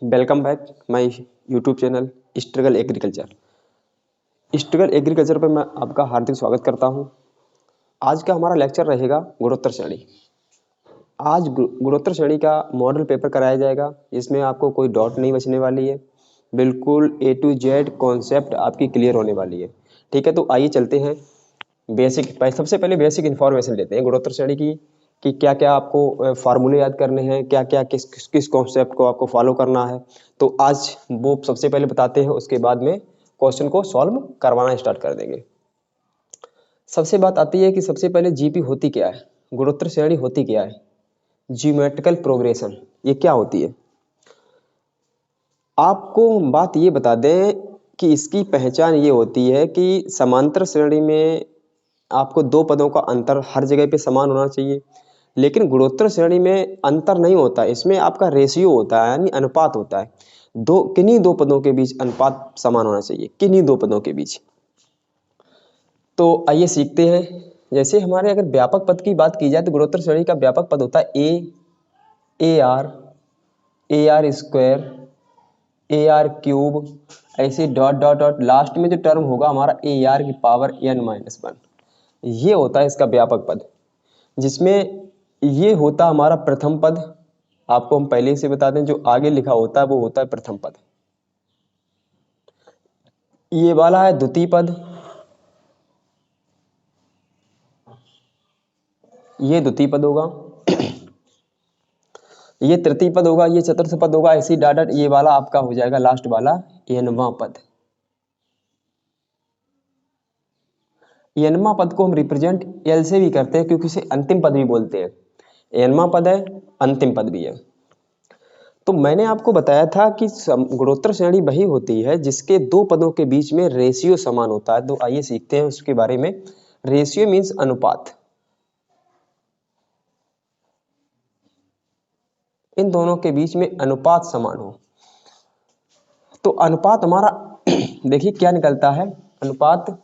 Welcome back my YouTube channel struggle agriculture पर मैं आपका हार्दिक स्वागत करता हूं। आज का हमारा लेक्चर रहेगा गुणोत्तर श्रेणी। आज गुणोत्तर श्रेणी का मॉडल पेपर कराया जाएगा, इसमें आपको कोई डॉट नहीं बचने वाली है, बिल्कुल A to Z कॉन्सेप्ट आपकी क्लियर होने वाली है। ठीक है, तो आइए चलते हैं सबसे पहले बेसिक इन्फॉर्मेशन लेते हैं गुणोत्तर श्रेणी की कि क्या क्या आपको फार्मूले याद करने हैं, क्या क्या किस कॉन्सेप्ट को आपको फॉलो करना है। तो आज वो सबसे पहले बताते हैं, उसके बाद में क्वेश्चन को सॉल्व करवाना स्टार्ट कर देंगे। सबसे बात आती है कि सबसे पहले जीपी होती क्या है, गुणोत्तर श्रेणी होती क्या है। ज्योमेट्रिकल प्रोग्रेशन ये क्या होती है, आपको बात ये बता दें कि इसकी पहचान ये होती है कि समांतर श्रेणी में आपको दो पदों का अंतर हर जगह पे समान होना चाहिए, लेकिन गुणोत्तर श्रेणी में अंतर नहीं होता, इसमें आपका रेशियो होता है, यानी अनुपात होता है। किन्हीं दो पदों के बीच अनुपात समान होना चाहिए, किन्हीं दो पदों के बीच। तो आइए सीखते हैं। जैसे हमारे अगर व्यापक पद की बात की जाए तो गुणोत्तर श्रेणी का व्यापक पद होता है ए R square, A R cube, ऐसे डॉट डॉट डॉट, लास्ट में जो टर्म होगा हमारा ए आर की पावर n-1, ये होता है इसका व्यापक पद, जिसमें ये होता हमारा प्रथम पद। आपको हम पहले से बता दें, जो आगे लिखा होता है वो होता है प्रथम पद। ये वाला है द्वितीय पद, ये द्वितीय पद होगा, ये तृतीय पद होगा, ये चतुर्थ पद होगा, ऐसी डाटा। ये वाला आपका हो जाएगा लास्ट वाला n वां पद। n-वां पद को हम रिप्रेजेंट l से भी करते हैं, क्योंकि इसे अंतिम पद भी बोलते हैं। n-वां पद है, अंतिम पद भी है। तो मैंने आपको बताया था कि गुणोत्तर श्रेणी वही होती है जिसके दो पदों के बीच में रेशियो समान होता है। तो आइए सीखते हैं उसके बारे में। रेशियो मीन्स अनुपात, इन दोनों के बीच में अनुपात समान हो। तो अनुपात हमारा देखिए क्या निकलता है। अनुपात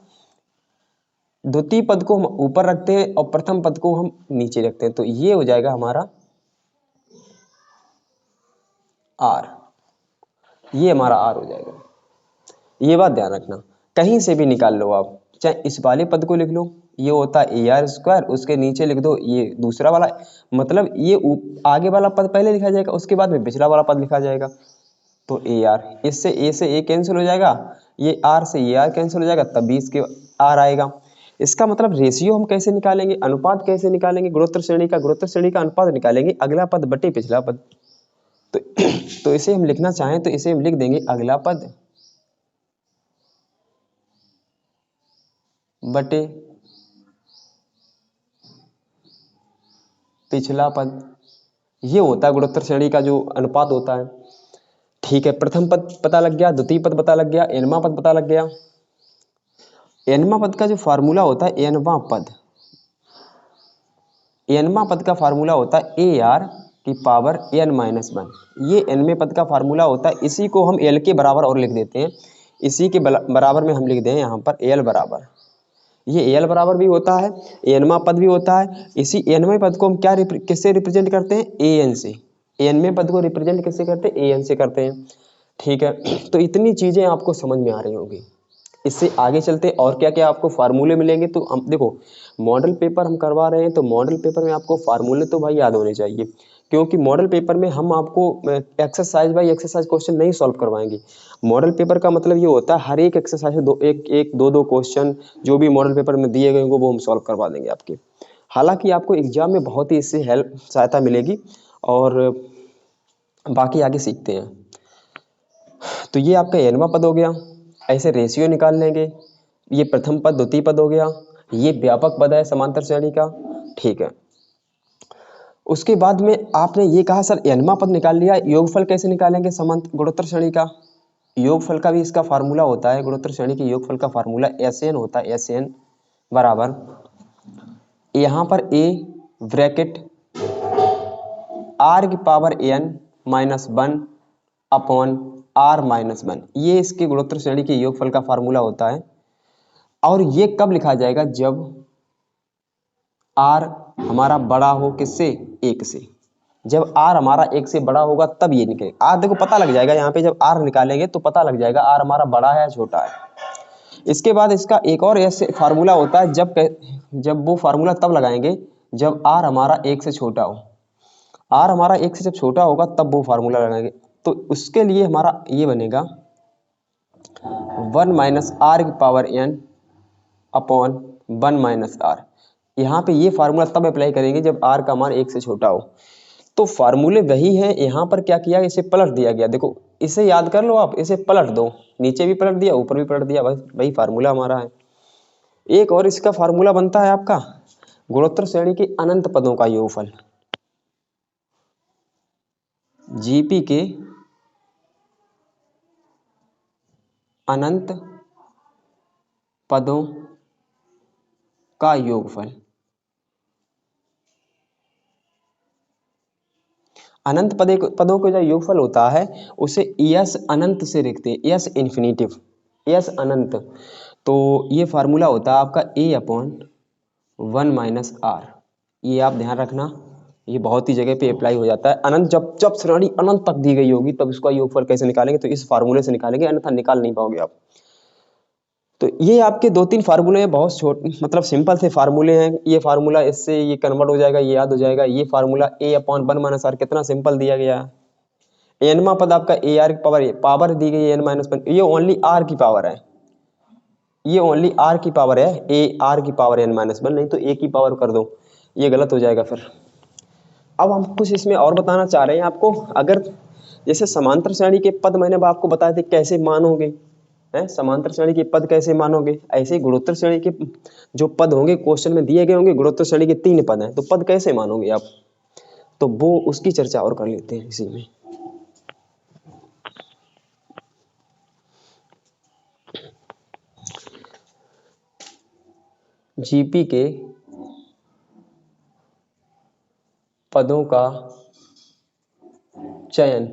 द्वितीय पद को हम ऊपर रखते हैं और प्रथम पद को हम नीचे रखते हैं, तो ये हो जाएगा हमारा आर, ये हमारा आर हो जाएगा। ये बात ध्यान रखना, कहीं से भी निकाल लो आप, चाहे इस वाले पद को लिख लो, ये होता है ए आर स्क्वायर, उसके नीचे लिख दो ये दूसरा वाला, मतलब ये आगे वाला पद पहले लिखा जाएगा, उसके बाद में पिछला वाला पद लिखा जाएगा। तो ए आर, इससे ए से ए कैंसिल हो जाएगा, ये आर से ये आर कैंसिल हो जाएगा, तब भी इसके आर आएगा। इसका मतलब रेशियो हम कैसे निकालेंगे, अनुपात कैसे निकालेंगे, गुणोत्तर श्रेणी का अनुपात निकालेंगे अगला पद बटे पिछला पद। तो इसे हम लिखना चाहें तो इसे हम लिख देंगे अगला पद बटे पिछला पद, ये होता है गुणोत्तर श्रेणी का जो अनुपात होता है। ठीक है, प्रथम पद पता लग गया, द्वितीय पद पता लग गया, n-वां पद पता लग गया। n-वां पद का जो फार्मूला होता है, n-वां पद का फार्मूला होता है ए आर की पावर n-1, ये n वें पद का फार्मूला होता है। इसी को हम l के बराबर और लिख देते हैं, इसी के बराबर में हम लिख दें यहाँ पर l बराबर, ये l बराबर भी होता है, n-वां पद भी होता है। इसी n वें पद को हम किससे रिप्रेजेंट करते हैं, an से। n-वें पद को रिप्रेजेंट किससे करते हैं, an से करते हैं। ठीक है, तो इतनी चीजें आपको समझ में आ रही होंगी। इससे आगे चलते और क्या क्या आपको फार्मूले मिलेंगे। तो हम देखो, मॉडल पेपर हम करवा रहे हैं, तो मॉडल पेपर में आपको फार्मूले तो भाई याद होने चाहिए, क्योंकि मॉडल पेपर में हम आपको एक्सरसाइज बाय एक्सरसाइज क्वेश्चन नहीं सॉल्व करवाएंगे। मॉडल पेपर का मतलब ये होता है हर एक एक्सरसाइज दो दो क्वेश्चन जो भी मॉडल पेपर में दिए गए होंगे वो हम सॉल्व करवा देंगे आपके। हालांकि आपको एग्जाम में बहुत ही इससे सहायता मिलेगी। और बाकी आगे सीखते हैं। तो ये आपका n-वां पद हो गया, ऐसे रेशियो निकाल लेंगे। ये प्रथम पद द्वितीय पद हो गया, ये व्यापक पद है समांतर श्रेणी का। ठीक है, उसके बाद में आपने ये कहा सर n-वां पद निकाल लिया, योगफल कैसे निकालेंगे समांतर गुणोत्तर श्रेणी का। योगफल का भी इसका फार्मूला होता है, गुणोत्तर श्रेणी के योगफल का फार्मूला SN होता है, SN बराबर यहाँ पर a ब्रैकेट r की पावर n-1 अपॉन r-1, ये इसके गुणोत्तर श्रेणी के योगफल का फार्मूला होता है। और ये कब लिखा जाएगा, जब r हमारा बड़ा हो किससे, 1 से। जब आर हमारा 1 से बड़ा होगा तब ये निकलेगा। आर देखो पता लग जाएगा यहाँ पे, जब आर निकालेंगे तो पता लग जाएगा आर हमारा बड़ा है या छोटा है। इसके बाद इसका एक और ऐसे फार्मूला होता है, जब वो फार्मूला तब लगाएंगे जब आर हमारा 1 से छोटा हो। आर हमारा 1 से जब छोटा होगा तब वो फार्मूला लगाएंगे। तो उसके लिए हमारा ये बनेगा 1 माइनस आर की power n upon 1 minus R. यहाँ पे ये फार्मूला तब अप्लाई करेंगे जब आर का मान 1 से छोटा हो। तो फार्मूले वही है, यहाँ पर क्या किया, इसे पलट दिया गया। देखो इसे याद कर लो आप, इसे पलट दो, नीचे भी पलट दिया ऊपर भी पलट दिया, बस वही फार्मूला हमारा है। एक और इसका फार्मूला बनता है आपका गुणोत्तर श्रेणी के अनंत पदों का योगफल। जीपी के अनंत पदों का योगफल। अनंत पदों का जो योगफल होता है उसे एस अनंत से लिखते हैं, एस इन्फिनिटिव, एस अनंत। तो ये फार्मूला होता है आपका ए अपॉन 1 माइनस आर। ये आप ध्यान रखना, ये बहुत ही जगह पे अप्लाई हो जाता है। अनंत जब जब श्रेणी अनंत तक दी गई होगी तब इसका योगफल कैसे निकालेंगे, तो इस फार्मूले से निकालेंगे, अन्यथा निकाल नहीं पाओगे आप। तो ये आपके 2-3 फार्मूले हैं, बहुत छोटे मतलब सिंपल से फार्मूले हैं। ये फार्मूला इससे ये कन्वर्ट हो जाएगा, ये याद हो जाएगा। ये formula A upon 1 minus R कितना सिंपल दिया गया है। एनवा पद आपका ए आर की पावर दी गई है एन माइनस 1, ये ओनली आर की पावर है, ये ओनली आर की पावर है, ए आर की पावर एन माइनस 1, नहीं तो ए की पावर कर दो, ये गलत हो जाएगा फिर। अब हम कुछ इसमें और बताना चाह रहे हैं आपको। अगर जैसे समांतर श्रेणी के पद मैंने अब आपको बताए थे कैसे मानोगे, है समांतर श्रेणी के पद कैसे मानोगे, ऐसे ही गुणोत्तर श्रेणी के जो पद होंगे क्वेश्चन में दिए गए होंगे, गुणोत्तर श्रेणी के 3 पद हैं, तो पद कैसे मानोगे आप, तो वो उसकी चर्चा और कर लेते हैं इसी में। जीपी के पदों का चयन,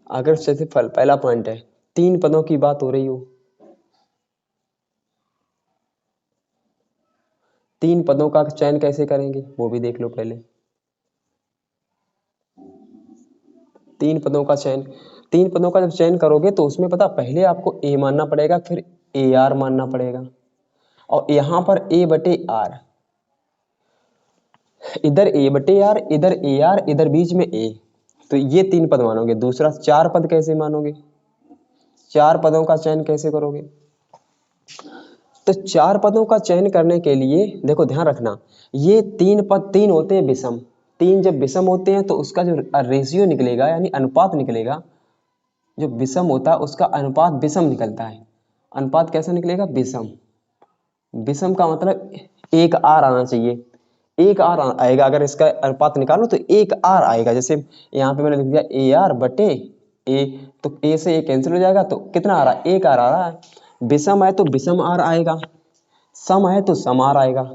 अगर जैसे पहला पॉइंट है 3 पदों की बात हो रही हो, 3 पदों का चयन कैसे करेंगे वो भी देख लो पहले। 3 पदों का चयन, 3 पदों का जब चयन करोगे तो उसमें पता पहले आपको ए मानना पड़ेगा, फिर ए आर मानना पड़ेगा, और यहाँ पर ए बटे आर, इधर ए बटे आर, इधर ए आर, इधर बीच में ए, तो ये 3 पद मानोगे। दूसरा 4 पद कैसे मानोगे, 4 पदों का चयन कैसे करोगे, तो 4 पदों का चयन करने के लिए देखो ध्यान रखना, ये 3 पद 3 होते हैं विषम, 3 जब विषम होते हैं तो उसका जो रेशियो निकलेगा यानी अनुपात निकलेगा, जो विषम होता है उसका अनुपात विषम निकलता है। अनुपात कैसा निकलेगा, विषम। विषम का मतलब 1 आर आना चाहिए, 1 आर आएगा। अगर इसका अनुपात निकालो तो 1 आर आएगा। जैसे यहाँ पे मैंने लिख दिया ए आर बटे ए, तो ए से ए कैंसिल हो जाएगा, तो कितना आ रहा है, 1 आर आ रहा है। विषम है तो विषम आर आएगा, सम है तो सम आर आएगा।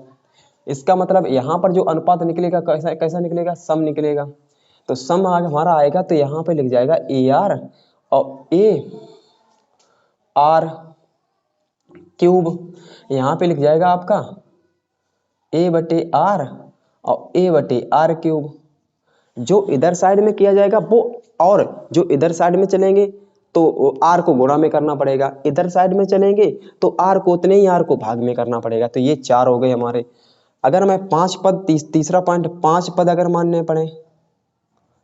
इसका मतलब यहाँ पर जो अनुपात निकलेगा कैसा कैसा निकलेगा, सम निकलेगा। तो सम हमारा आएगा तो यहाँ पे लिख जाएगा ए आर और ए आर क्यूब, यहाँ पे लिख जाएगा आपका ए बटे आर और ए बटे आर क्यूब। जो इधर साइड में किया जाएगा वो, और जो इधर साइड में चलेंगे तो आर को गुणा में करना पड़ेगा, इधर साइड में चलेंगे तो आर को उतने ही आर को भाग में करना पड़ेगा। तो ये 4 हो गए हमारे। अगर मैं 5 पद तीसरा पॉइंट 5 पद अगर मानने पड़े,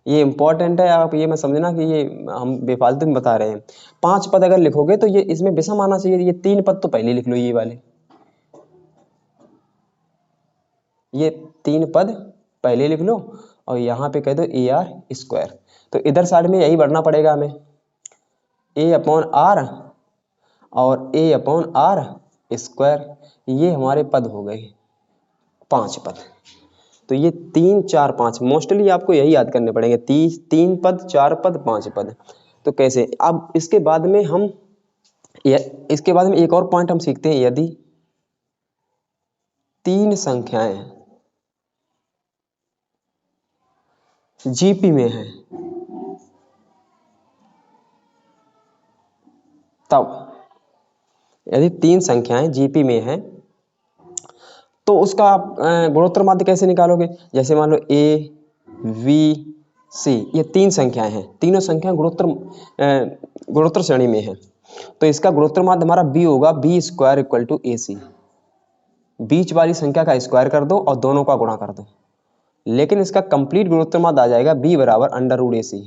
ये इंपॉर्टेंट है, आप ये मैं समझना कि ये हम बेफालतू में बता रहे हैं। 5 पद अगर लिखोगे तो ये इसमें विषम आना चाहिए, ये 3 पद तो पहले लिख लो, ये वाले, ये 3 पद पहले लिख लो और यहाँ पे कह दो ए आर स्क्वायर। तो इधर साइड में यही बढ़ना पड़ेगा हमें, ए अपॉन आर और ए अपॉन आर स्क्वायर, ये हमारे पद हो गए 5 पद। तो ये 3 4 5 मोस्टली आपको यही याद करने पड़ेंगे, 3 पद 4 पद 5 पद। तो कैसे, अब इसके बाद में हम इसके बाद में एक और पॉइंट हम सीखते हैं, यदि 3 संख्याएं जीपी में हैं तब, यदि 3 संख्याएं जीपी में हैं तो उसका आप गुणोत्तर माध्य कैसे निकालोगे। जैसे मान लो ए वी सी, ये तीन संख्याएं हैं, तीनों संख्याएं गुणोत्तर श्रेणी में है। तो इसका गुणोत्तर माध्य हमारा बी होगा, बी स्क्वायर इक्वल टू ए सी। बीच वाली संख्या का स्क्वायर कर दो और दोनों का गुणा कर दो, लेकिन इसका कंप्लीट गुणोत्तर माध्य आ जाएगा बी बराबर अंडर रूट ए सी।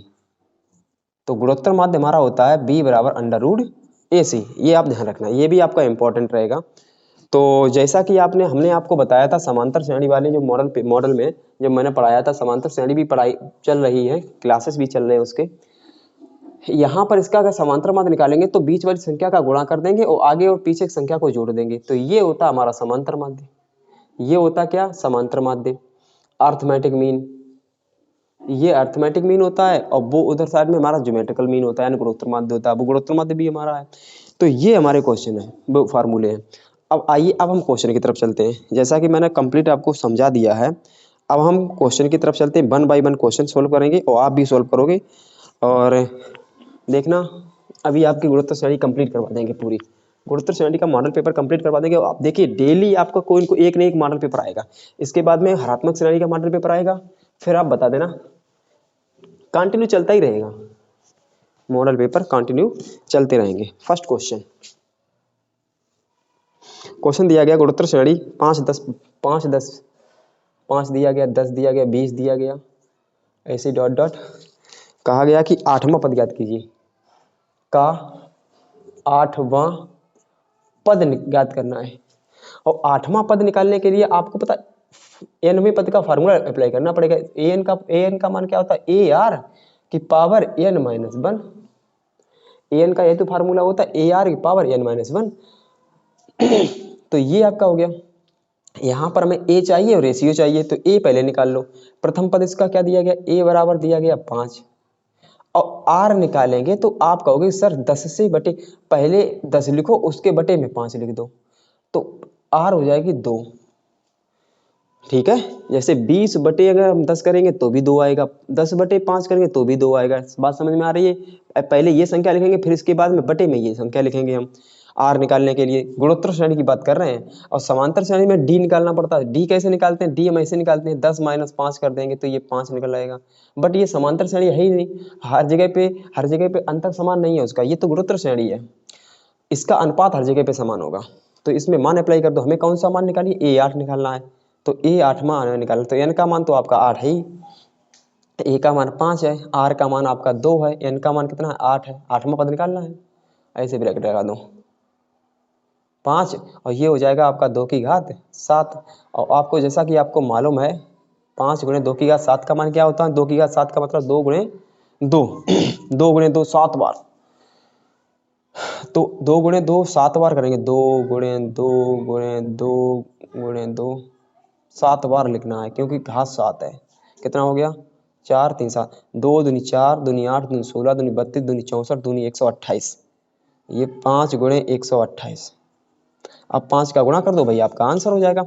तो गुणोत्तर माध्य हमारा होता है बी बराबर अंडर रूट ए सी। ये आप ध्यान रखना, ये भी आपका इंपॉर्टेंट रहेगा। तो जैसा कि हमने आपको बताया था समांतर श्रेणी वाले जो मॉडल में जब मैंने पढ़ाया था, समांतर श्रेणी भी पढ़ाई चल रही है, क्लासेस भी चल रहे हैं उसके। यहाँ पर इसका अगर समांतर माध्य निकालेंगे तो बीच वाली संख्या का गुणा कर देंगे और आगे और पीछे की संख्या को जोड़ देंगे, तो ये होता हमारा समांतर माध्य। ये होता क्या? समांतर माध्य। अर्थमेटिक मीन, ये अर्थमेटिक मीन होता है और वो उधर साइड में हमारा ज्योमेट्रिकल मीन होता है, यानी गुणोत्तर माध्य होता है। वो गुणोत्तर माध्य भी हमारा है। तो ये हमारे क्वेश्चन है, वो फार्मूले हैं। अब आइए, अब हम क्वेश्चन की तरफ चलते हैं। जैसा कि मैंने कंप्लीट आपको समझा दिया है, अब हम क्वेश्चन की तरफ चलते हैं। 1 बाय 1 क्वेश्चन सोल्व करेंगे और आप भी सोल्व करोगे, और देखना अभी आपकी गुणोत्तर श्रेणी कंप्लीट करवा देंगे, पूरी गुणोत्तर श्रेणी का मॉडल पेपर कंप्लीट करवा देंगे। और आप देखिए डेली आपका कोई इनको एक न एक मॉडल पेपर आएगा। इसके बाद में हरात्मक श्रेणी का मॉडल पेपर आएगा, फिर आप बता देना, कंटिन्यू चलता ही रहेगा, मॉडल पेपर कंटिन्यू चलते रहेंगे। फर्स्ट क्वेश्चन दिया गया गुणोत्तर श्रेणी 5 दिया गया, 10 दिया गया, 20 दिया गया, ऐसे डॉट डॉट। कहा गया कि 8वां पद ज्ञात कीजिए, का 8वां पद ज्ञात करना है। और 8वां पद निकालने के लिए आपको पता 9वें पद का फार्मूला अप्लाई करना पड़ेगा। an का मान क्या होता है? ए आर की पावर n-1। an का यही तो फार्मूला होता है, ए आर की पावर n-1। तो ये आपका हो गया। यहाँ पर हमें a चाहिए और रेशियो चाहिए, तो a पहले निकाल लो। प्रथम पद इसका क्या दिया गया? a बराबर दिया गया 5, और r निकालेंगे तो आप कहोगे सर 10 से बटे, पहले 10 लिखो उसके बटे में 5 लिख दो, तो r हो जाएगी 2। ठीक है, जैसे 20 बटे अगर हम 10 करेंगे तो भी 2 आएगा, 10 बटे 5 करेंगे तो भी 2 आएगा। बात समझ में आ रही है? पहले ये संख्या लिखेंगे, फिर इसके बाद में बटे में ये संख्या लिखेंगे हम आर निकालने के लिए। गुणोत्तर श्रेणी की बात कर रहे हैं, और समांतर श्रेणी में डी निकालना पड़ता है। डी कैसे निकालते हैं? डी हम ऐसे निकालते हैं, 10 - 5 कर देंगे तो ये 5 निकल आएगा। बट ये समांतर श्रेणी है ही नहीं, हर जगह पे अंतर समान नहीं है उसका, ये तो गुणोत्तर श्रेणी है, इसका अनुपात हर जगह पे समान होगा। तो इसमें मान अप्लाई कर दो। हमें कौन सा मान निकालिए? ए 8 निकालना है, तो ए 8वां हमें निकालना। तो एन का मान तो आपका 8 है ही, ए का मान 5 है, आर का मान आपका 2 है, एन का मान कितना है? 8 है। 8वां पद निकालना है, ऐसे ब्रैकेट लगा दो 5, और ये हो जाएगा आपका 2 की घात 7। और आपको जैसा कि आपको मालूम है 5 × 2 की घात 7 का मान क्या होता है? 2 की घात 7 का मतलब 2 × 2 2 × 2 7 बार। तो 2 × 2 7 बार करेंगे, 2 × 2 × 2 × 2 7 बार लिखना है, क्योंकि घात 7 है। कितना हो गया? 4 3 7, 2 दूनी 4, दूनी 8, दूनी 16, दूनी 32, दूनी 64, दूनी 128। ये 5 × 128। अब 5 का गुणा कर दो भाई, आपका आंसर हो जाएगा।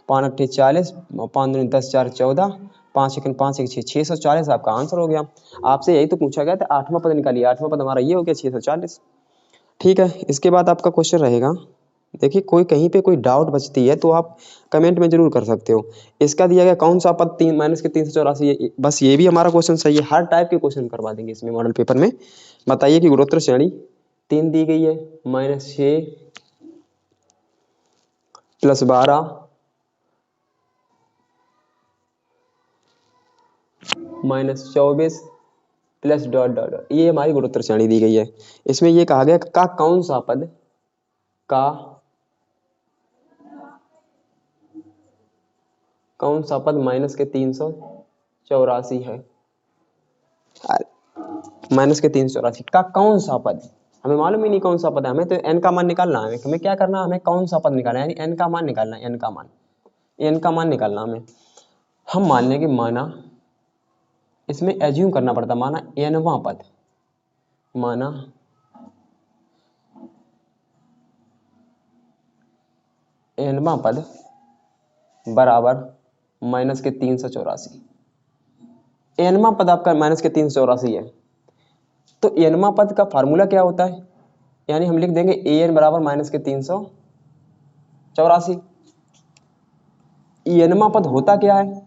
5 × 8 = 40, 5 दूनी 10, 4 14, 5 × 5 = 6, 640 आपका आंसर हो गया। आपसे यही तो पूछा गया था, 8वां पद निकालिए। 8वां पद हमारा ये हो गया 640। ठीक है, इसके बाद आपका क्वेश्चन रहेगा, देखिए कोई कहीं पे कोई डाउट बचती है तो आप कमेंट में जरूर कर सकते हो। इसका दिया गया कौन सा पद -384, बस ये भी हमारा क्वेश्चन सही है। हर टाइप के क्वेश्चन करवा देंगे इसमें मॉडल पेपर में। बताइए कि गुणोत्तर श्रेणी 3 दी गई है, -6 + 12 -24 प्लस डॉट डॉट डॉट, ये हमारी गुणोत्तर श्रेणी दी गई है। इसमें ये कहा गया का कौन सा पद -384 है। -384 का कौन सा पद? हमें मालूम ही नहीं कौन सा पद है, हमें तो n का मान निकालना है। हमें क्या करना है? हमें कौन सा पद निकालना है, यानी n का मान निकालना है। n का मान निकालना हमें। हम मान लेंगे, माना इसमें एज्यूम करना पड़ता, माना nवां पद, माना nवां पद बराबर -384। nवां पद आपका -384 है। तो nवां पद का फार्मूला क्या होता है? यानी हम लिख देंगे an बराबर -384। nवां पद होता क्या है?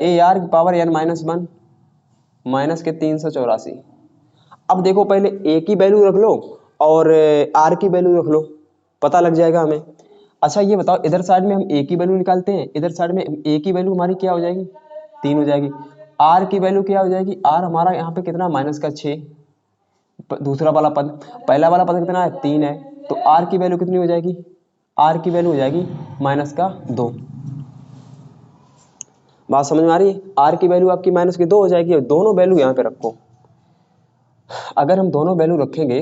ए आर की power n minus one minus के 384। अब देखो पहले ए की वैल्यू रख लो और आर की वैल्यू रख लो, पता लग जाएगा हमें। अच्छा ये बताओ, इधर साइड में हम ए की वैल्यू निकालते हैं, इधर साइड में ए की वैल्यू हमारी क्या हो जाएगी, 3 हो जाएगी। आर की वैल्यू क्या हो जाएगी, आर हमारा यहाँ पे कितना माइनस का 6, दूसरा वाला पद, पहला वाला पद कितना है 3 है, तो आर की वैल्यू कितनी हो जाएगी, आर की वैल्यू हो जाएगी माइनस का 2। बात समझ में आ रही है, आर की वैल्यू आपकी माइनस की 2 हो जाएगी। दोनों वैल्यू यहाँ पे रखो, अगर हम दोनों वैल्यू रखेंगे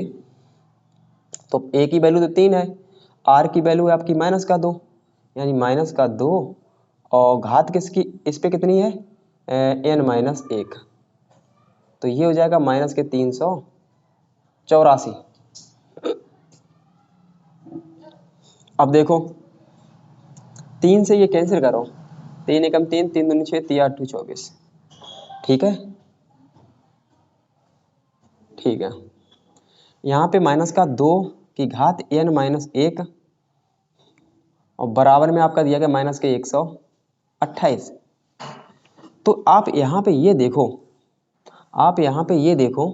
तो ए की वैल्यू तो 3 है, आर की वैल्यू है आपकी माइनस का 2, यानी माइनस का 2, और घात किसकी इस पे कितनी है n माइनस 1, तो ये हो जाएगा माइनस के 384। अब देखो 3 से ये कैंसिल करो, 3 एकम 3, 3 दूनी 6, 3 8 24, ठीक है, ठीक है। यहाँ पे माइनस का 2 की घात n माइनस 1 और बराबर में आपका दिया गया माइनस के 128। तो आप यहाँ पे ये देखो, आप यहाँ पे ये देखो,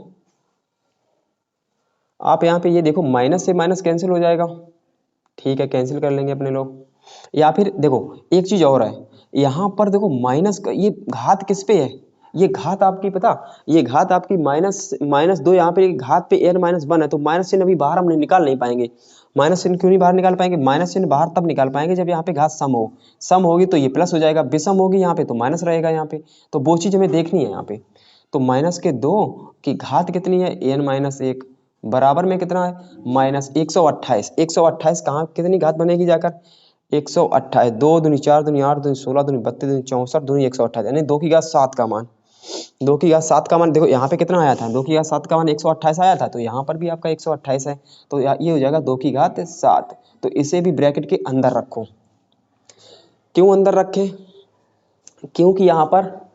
आप यहाँ पे ये देखो, माइनस से माइनस कैंसिल हो जाएगा, ठीक है, कैंसिल कर लेंगे अपने लोग। या फिर देखो एक चीज और है, यहाँ पर देखो माइनस का ये घात किस पे है, ये घात आपकी पता, ये घात आपकी माइनस 2, यहाँ पे घात पे n माइनस 1 है, तो माइनस चिन्ह अभी बाहर हम निकाल नहीं पाएंगे। माइनस चिन्ह क्यों नहीं बाहर निकाल पाएंगे, माइनस चिन्ह बाहर तब निकाल पाएंगे जब यहाँ पे घात सम हो, सम होगी तो ये प्लस हो जाएगा, विषम होगी यहाँ पे तो माइनस रहेगा यहाँ पे, तो वो चीज हमें देखनी है यहाँ पे। तो माइनस के 2 की घात कितनी है n माइनस 1 बराबर में कितना है माइनस 128। 128 कहाँ कितनी घात बनेगी जाकर 128, 2 दूनी 4 दूनी 8 दूनी 16 दूनी 32 दूनी 64 दूनी 128, यानी 2 की घात 7 का मान, 2 की घात 7 का मान देखो यहाँ पे कितना आया था, 2 की घात 7 का मान 128 आया था, तो यहाँ पर भी आपका 128 है, तो ये हो जाएगा 2 की घात 7। तो इसे भी ब्रैकेट के अंदर रखो। क्यों अंदर रखें, क्योंकि यहाँ पर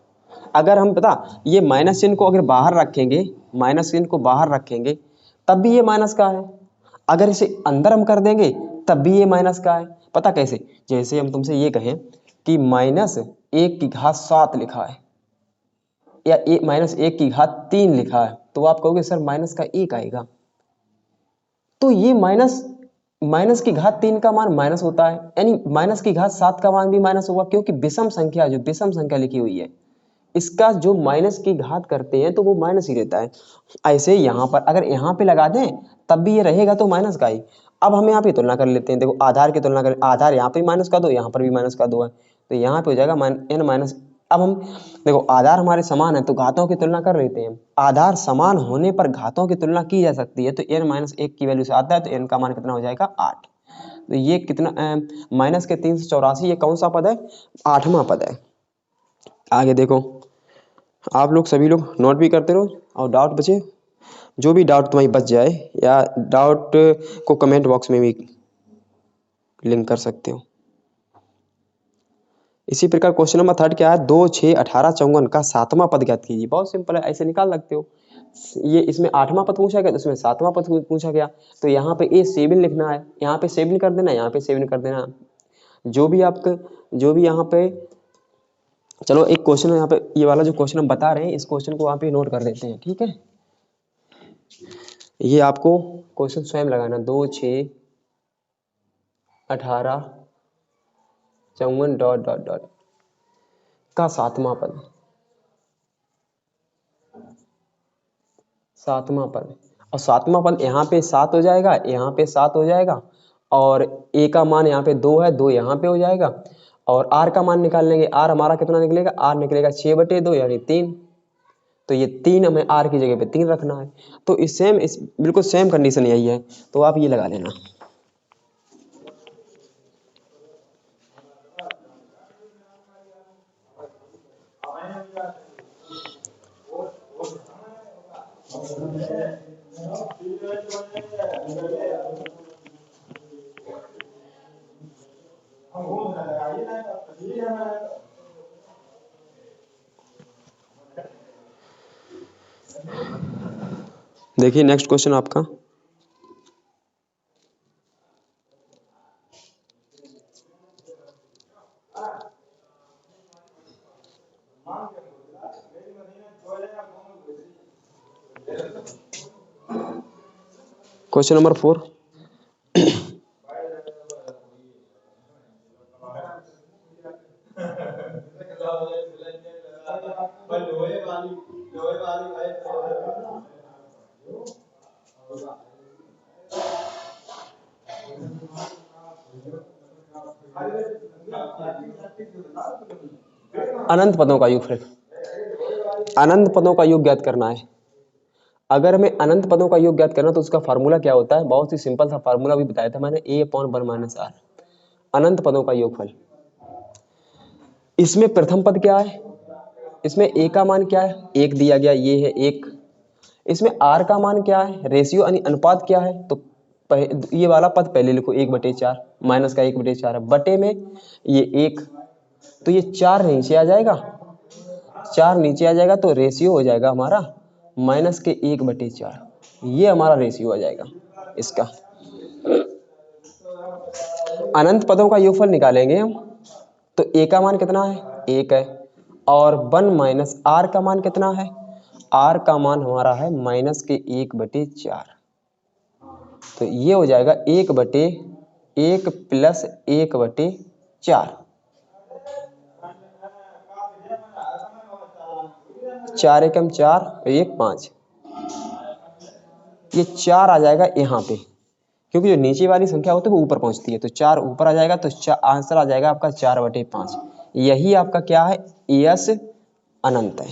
अगर हम पता ये माइनस चिन्ह को अगर बाहर रखेंगे, माइनस चिन्ह को बाहर रखेंगे तब भी ये माइनस का है, अगर इसे अंदर हम कर देंगे तब भी ये माइनस का है। पता कैसे, जैसे हम तुमसे ये कहें कि माइनस 1 की घात 7 लिखा है या माइनस 1 की घात 3 लिखा है, तो आप कहोगे सर माइनस का 1 आएगा, तो ये माइनस माइनस की घात 3 का मान माइनस होता है, यानी माइनस की घात 7 का मान भी माइनस होगा, क्योंकि विषम संख्या जो विषम संख्या लिखी हुई है इसका जो माइनस की घात करते हैं तो वो माइनस ही रहता है। ऐसे यहाँ पर अगर यहाँ पे लगा दें तब भी ये रहेगा तो माइनस का ही। अब हम यहाँ पे तुलना कर लेते हैं, देखो आधार की तुलना करें, आधार यहाँ पे माइनस का 2, यहाँ पर भी माइनस का 2 है, तो यहाँ पे हो जाएगा n माइनस। अब हम देखो आधार हमारे समान है तो घातों की तुलना कर लेते हैं, आधार समान होने पर घातों की तुलना की जा सकती है, तो n माइनस 1 की वैल्यू से आता है, तो n का मान कितना हो जाएगा 8। तो ये कितना माइनस के 384, ये कौन सा पद है, 8वां पद है। आगे देखो, आप लोग सभी लोग नोट भी करते रहो और डाउट बचे, जो भी डाउट तुम्हारी बच जाए या डाउट को कमेंट बॉक्स में भी लिंक कर सकते हो। इसी प्रकार क्वेश्चन नंबर 3 क्या है, 2 6 18 54 का 7वां पद ज्ञात कीजिए। बहुत सिंपल है, ऐसे निकाल सकते हो। ये इसमें 8वां पद पूछा गया तो इसमें 7वां पद पूछा गया, तो यहाँ पे A7 लिखना है, यहाँ पे 7 कर देना, यहाँ पे 7 कर देना, जो भी यहाँ पे। चलो एक क्वेश्चन यहाँ पे, ये वाला जो क्वेश्चन हम बता रहे हैं इस क्वेश्चन को वहाँ पे नोट कर देते हैं, ठीक है। ये आपको क्वेश्चन स्वयं लगाना, 2 6 18 54 डॉट डॉट डॉट का 7वां पद, 7वां पद, और 7वां पद यहाँ पे 7 हो जाएगा, यहाँ पे 7 हो जाएगा, और ए का मान यहाँ पे 2 है, 2 यहाँ पे हो जाएगा, और आर का मान निकाल लेंगे, आर हमारा कितना निकलेगा, आर निकलेगा 6/2 यानी 3, तो ये 3 हमें आर की जगह पे 3 रखना है। तो इस बिल्कुल सेम कंडीशन यही है, तो आप ये लगा लेना। देखिए नेक्स्ट क्वेश्चन आपका, क्वेश्चन नंबर 4। अनंत पदों का योगफल, अनंत पदों का योग ज्ञात करना है। अगर हमें अनंत पदों का योग ज्ञात करना तो उसका फार्मूला क्या होता है, बहुत ही सिंपल सा फार्मूला भी बताया था मैंने, a/1 - r, अनंत पदों का योगफल। इसमें प्रथम पद क्या है, इसमें a का मान क्या है, 1 दिया गया, ये है 1। इसमें r का मान क्या है, रेशियो यानी अनुपात क्या है, तो ये वाला पद पहले लिखो 1/4, माइनस का 1/4 है, बटे में ये 1, तो ये 4 नीचे आ जाएगा, 4 नीचे आ जाएगा तो रेशियो हो जाएगा हमारा माइनस के 1/4, ये हमारा रेशियो आ जाएगा इसका। अनंत पदों का योगफल निकालेंगे हम, तो a का मान कितना है, 1 है, और 1 - r का मान कितना है, r का मान हमारा है माइनस के 1/4, तो ये हो जाएगा 1/1 प्लस 1/4, 4 एकम 4, 1 5, ये 4 आ जाएगा यहाँ पे, क्योंकि जो नीचे वाली संख्या होती है वो ऊपर पहुंचती है, तो 4 ऊपर आ जाएगा, तो आंसर आ जाएगा आपका 4/5। यही आपका क्या है, यस अनंत है।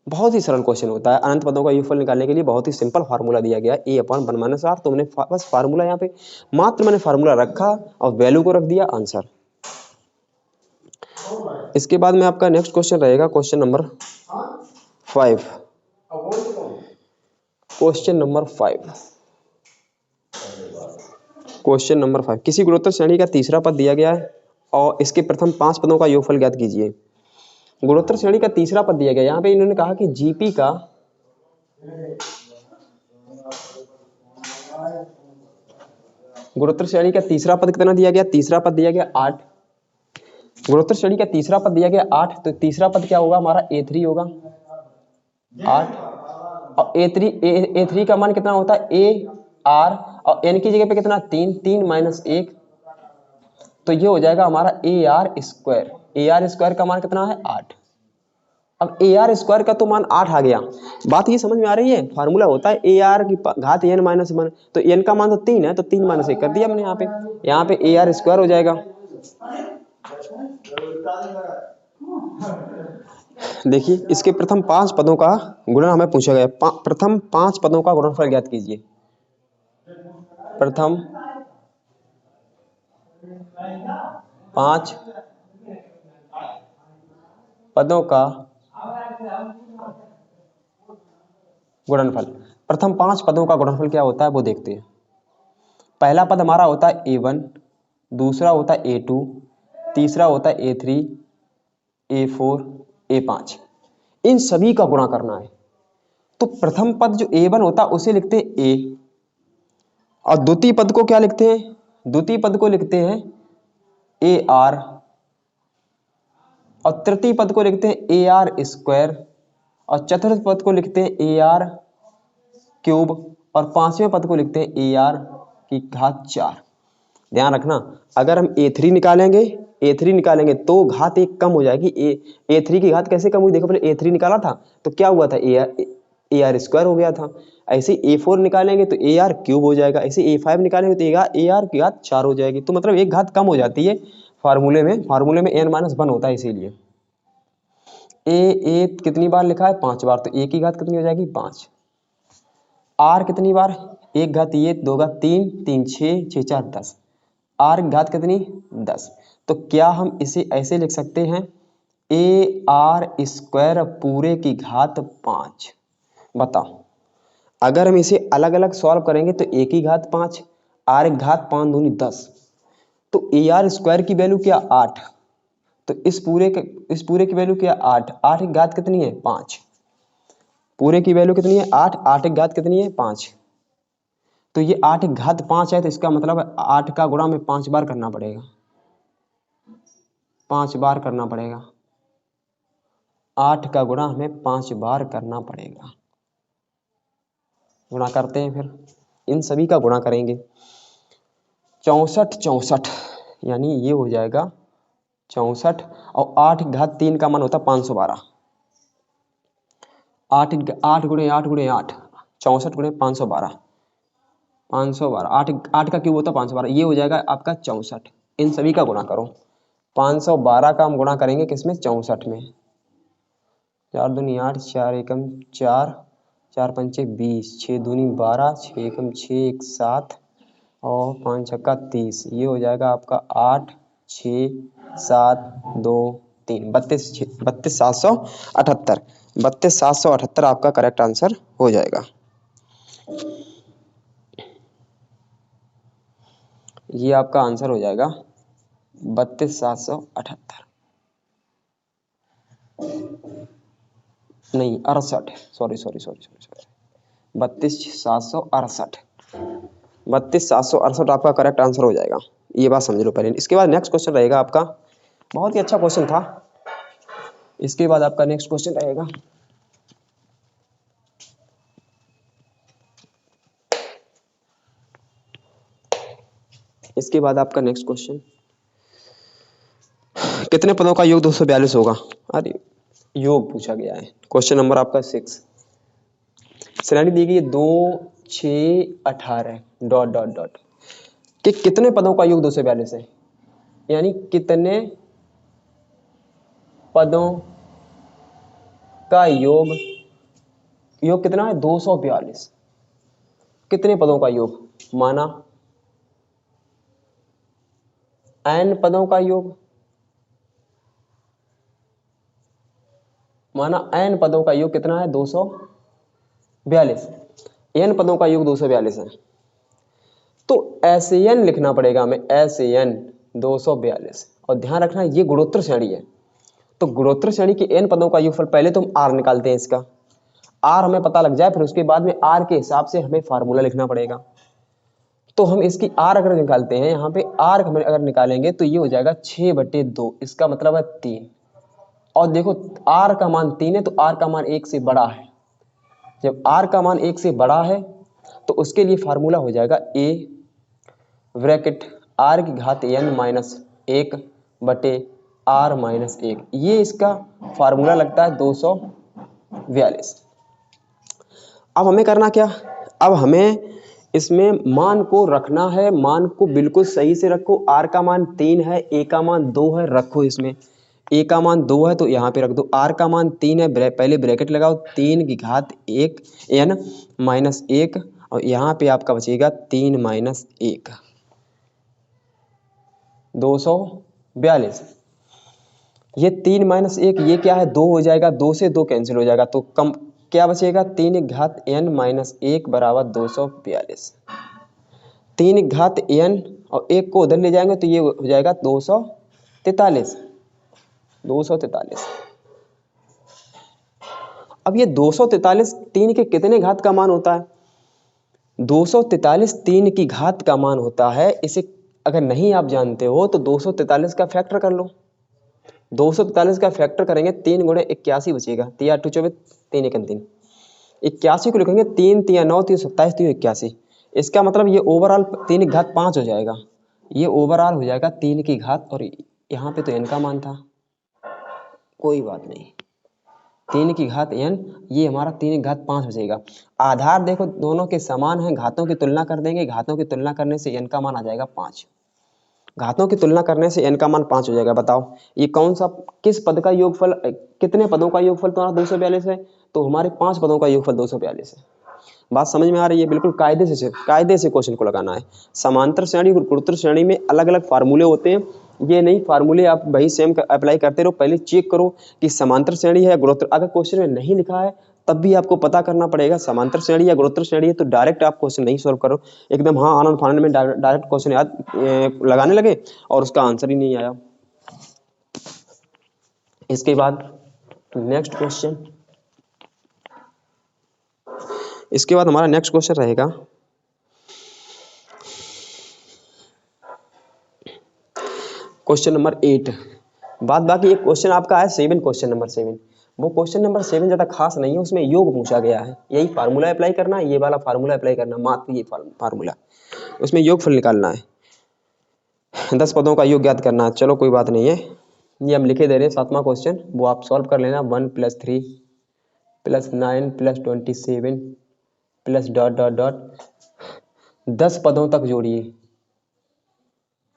बहुत ही सरल क्वेश्चन होता है, अनंत पदों का योगफल निकालने के लिए बहुत ही सिंपल फार्मूला दिया गया है, a/1 - r, तो मैंने बस फार्मूला यहाँ पे मात्र मैंने फार्मूला रखा और वैल्यू को रख दिया आंसर। इसके बाद में आपका नेक्स्ट क्वेश्चन रहेगा question number 5। Question number 5, question number 5, किसी गुणोत्तर श्रेणी का तीसरा पद दिया गया है और इसके प्रथम 5 पदों का योगफल ज्ञात कीजिए। गुणोत्तर श्रेणी का तीसरा पद दिया गया, यहाँ पे इन्होंने कहा कि जीपी का गुणोत्तर श्रेणी का तीसरा पद कितना दिया गया, तीसरा पद दिया गया 8। गुणोत्तर श्रेणी का तीसरा पद दिया गया 8, तो तीसरा पद क्या होगा हमारा, a3 होगा, 8, और a3 का मान कितना होता है, a r, और n की जगह पे कितना, 3, 3 - 1, तो ये हो जाएगा हमारा AR²। का मान कितना है, 8। अब AR² का तो मान 8 आ गया, बात ये समझ में आ रही है, फार्मूला होता है AR की घात n - 1, तो n का मान तो 3 है, तो 3 - 1 कर दिया हमने यहाँ पे AR² हो जाएगा। देखिए इसके प्रथम 5 पदों का गुणन हमें पूछा गया, प्रथम 5 पदों का गुणनफल ज्ञात कीजिए। प्रथम 5 पदों का गुणनफल, प्रथम 5 पदों का गुणनफल क्या होता है वो देखते हैं। पहला पद हमारा होता है a1, दूसरा होता है a2, तीसरा होता है a3, a4, a5, इन सभी का गुणा करना है। तो प्रथम पद जो a1 होता है उसे लिखते हैं a, और द्वितीय पद को क्या लिखते हैं, द्वितीय पद को लिखते हैं ar, और तृतीय पद को लिखते हैं AR², और चतुर्थ पद को लिखते हैं AR3, और पांचवें पद को लिखते हैं AR⁴। ध्यान रखना, अगर हम A3 निकालेंगे तो घात 1 कम हो जाएगी। A3 की घात कैसे कम हुई, देखो पहले A3 निकाला था तो क्या हुआ था, AR² हो गया था। ऐसे A4 निकालेंगे तो AR³ हो जाएगा, ऐसे A5 निकालेंगे तो AR⁴ हो जाएगी, तो मतलब एक घात कम हो जाती है फार्मूले में n - 1 होता है, इसीलिए a कितनी बार लिखा है, 5 बार, तो a की घात कितनी हो जाएगी, 5। r कितनी बार, 1 घात ये, 2 घात 3, 3 6, 6 4 10, r की घात कितनी, 10। तो क्या हम इसे ऐसे लिख सकते हैं, AR² पूरे की घात 5। बताओ, अगर हम इसे अलग अलग सॉल्व करेंगे तो a की घात 5, r की घात 5 दूनी 10, तो AR² की वैल्यू क्या, 8, तो इस पूरे की वैल्यू क्या, 8, 8 की घात कितनी है, 5, पूरे की वैल्यू कितनी है, 8, 8 की घात कितनी है, 5, तो ये 8 की घात 5 है, तो इसका मतलब 8 का गुणा में 5 बार करना पड़ेगा, 5 बार करना पड़ेगा, 8 का गुणा हमें 5 बार करना पड़ेगा। गुणा करते हैं फिर, इन सभी का गुणा करेंगे। 64 64 यानी ये हो जाएगा 64 और 8 घात 3 का मान होता 512। 8 8 गुणे 8 गुणे 8 64 गुणे 512 512 8 8 का क्यूब होता 512, ये हो जाएगा आपका 64। इन सभी का गुणा करो। 512 का हम गुणा करेंगे किसमें 64 में। 4 दूनी 8 4 एकम 4 4 पंचे 20 6 दूनी 12 6 एकम 6 1 7 और 5 छक्का 30, ये हो जाएगा आपका 8 6 7 2 3 32 778 32 778 आपका करेक्ट आंसर हो जाएगा। ये आपका आंसर हो जाएगा 32 778 नहीं 68 सॉरी 32 768 32 768 आपका करेक्ट आंसर हो जाएगा। ये बात समझ लो पहले। इसके बाद नेक्स्ट क्वेश्चन रहेगा आपका, बहुत ही अच्छा क्वेश्चन था। इसके बाद आपका नेक्स्ट क्वेश्चन रहेगा इसके बाद आपका नेक्स्ट क्वेश्चन, कितने पदों का योग 242 होगा। अरे योग पूछा गया है। क्वेश्चन नंबर आपका 6, श्रेणी दी गई है 2 6 18 डॉट डॉट डॉट कि कितने पदों का योग 242 है, यानी कितने पदों का योग कितना है 242। कितने पदों का योग, माना n पदों का योग, माना n पदों का योग कितना है 242, n पदों का योग 242 है। तो SN लिखना पड़ेगा हमें, SN 242। और ध्यान रखना ये गुणोत्तर श्रेणी है, तो गुणोत्तर श्रेणी के n पदों का योगफल पहले तो हम r निकालते हैं। इसका r हमें पता लग जाए, फिर उसके बाद में r के हिसाब से हमें फार्मूला लिखना पड़ेगा। तो हम इसकी r अगर निकालते हैं, यहाँ पे r हमें अगर निकालेंगे तो ये हो जाएगा 6/2, इसका मतलब है 3। और देखो r का मान 3 है तो r का मान 1 से बड़ा है। जब r का मान 1 से बड़ा है तो उसके लिए फार्मूला हो जाएगा a ब्रैकेट r की घात n माइनस 1 बटे r माइनस 1, ये इसका फार्मूला लगता है 242। अब हमें करना क्या, अब हमें इसमें मान को रखना है, मान को बिल्कुल सही से रखो। r का मान 3 है, a का मान 2 है, रखो इसमें। a का मान 2 है तो यहाँ पे रख दो। r का मान 3 है, पहले ब्रैकेट लगाओ, 3 की घात 1 n माइनस 1 और यहाँ पे आपका बचेगा 3 माइनस 1 242। ये 3 माइनस 1 ये क्या है 2 हो जाएगा, 2 से 2 कैंसिल हो जाएगा तो कम क्या बचेगा 3 की घात n माइनस 1 बराबर 242। 3 की घात n और 1 को उधर ले जाएंगे तो ये हो जाएगा 243। अब ये 243 3 के कितने घात का मान होता है, 243 3 की घात का मान होता है। इसे अगर नहीं आप जानते हो तो 243 का फैक्टर कर लो। 243 का फैक्टर करेंगे 3 गुणे 81 बचेगा, 3 8 24 3 1 3, 81 को लिखेंगे 3 3 9 3 27 3 81। इसका मतलब ये ओवरऑल 3 की घात 5 हो जाएगा, ये ओवरऑल हो जाएगा 3 की घात, और यहाँ पे तो n का मान था, कोई बात नहीं, 3 की घात n, ये हमारा 3 की घात 5 बचेगा। आधार देखो दोनों के समान हैं, घातों की तुलना कर देंगे, घातों की तुलना करने से n का मान आ जाएगा 5। घातों की तुलना करने से n का मान 5 हो जाएगा। बताओ ये कौन सा, किस पद का योगफल, कितने पदों का योगफल तुम्हारा 242 है, तो हमारे 5 पदों का योगफल 242 है। बात समझ में आ रही है, बिल्कुल कायदे से क्वेश्चन को लगाना है। समांतर श्रेणी और गुणोत्तर श्रेणी में अलग अलग फार्मूले होते हैं, ये नहीं फार्मूले आप वही सेम अप्लाई करते रहो, पहले चेक करो कि समांतर श्रेणी है या गुणोत्तर। अगर क्वेश्चन में नहीं लिखा है तब भी आपको पता करना पड़ेगा समांतर श्रेणी या गुणोत्तर श्रेणी है, तो डायरेक्ट आप क्वेश्चन नहीं सॉल्व करो एकदम हाँ आनंद फानंद में डायरेक्ट क्वेश्चन याद लगाने लगे और उसका आंसर ही नहीं आया। इसके बाद नेक्स्ट क्वेश्चन, इसके बाद हमारा नेक्स्ट क्वेश्चन रहेगा क्वेश्चन नंबर 8। बाकी एक क्वेश्चन आपका है 7, क्वेश्चन नंबर 7। वो क्वेश्चन नंबर 7 ज़्यादा खास नहीं है, उसमें योग पूछा गया है, यही फार्मूला अप्लाई करना है, ये वाला फार्मूला अप्लाई करना, मात्र ये फार्मूला, उसमें योगफल निकालना है, 10 पदों का योग ज्ञात करना है। चलो कोई बात नहीं है, ये हम लिखे दे रहे हैं 7वां क्वेश्चन, वो आप सॉल्व कर लेना। 1 + 3 + 9 + 27 प्लस डॉट डॉट डॉट 10 पदों तक जोड़िए,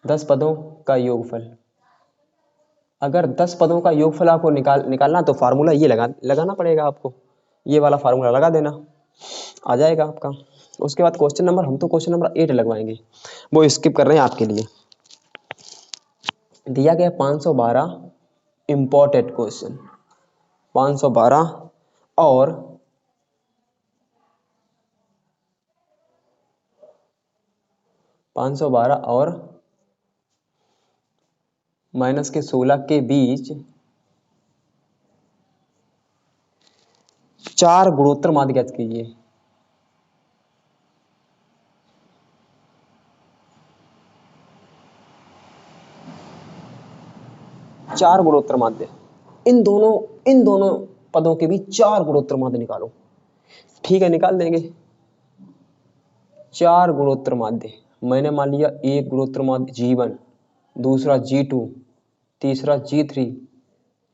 10 पदों का योगफल। अगर 10 पदों का योगफल आपको निकालना तो फार्मूला ये लगाना पड़ेगा आपको, ये वाला फार्मूला लगा देना, आ जाएगा आपका। उसके बाद क्वेश्चन नंबर, हम तो क्वेश्चन नंबर 8 लगवाएंगे, वो स्किप कर रहे हैं आपके लिए। दिया गया 512 इम्पोर्टेंट क्वेश्चन, 512 और -16 के बीच 4 गुणोत्तर माध्य ज्ञात कीजिए। चार गुणोत्तर माध्य, इन दोनों पदों के बीच 4 गुणोत्तर माध्य निकालो। ठीक है, निकाल देंगे। 4 गुणोत्तर माध्य, मैंने मान लिया एक गुणोत्तर माध्य G1, दूसरा G2, तीसरा G3,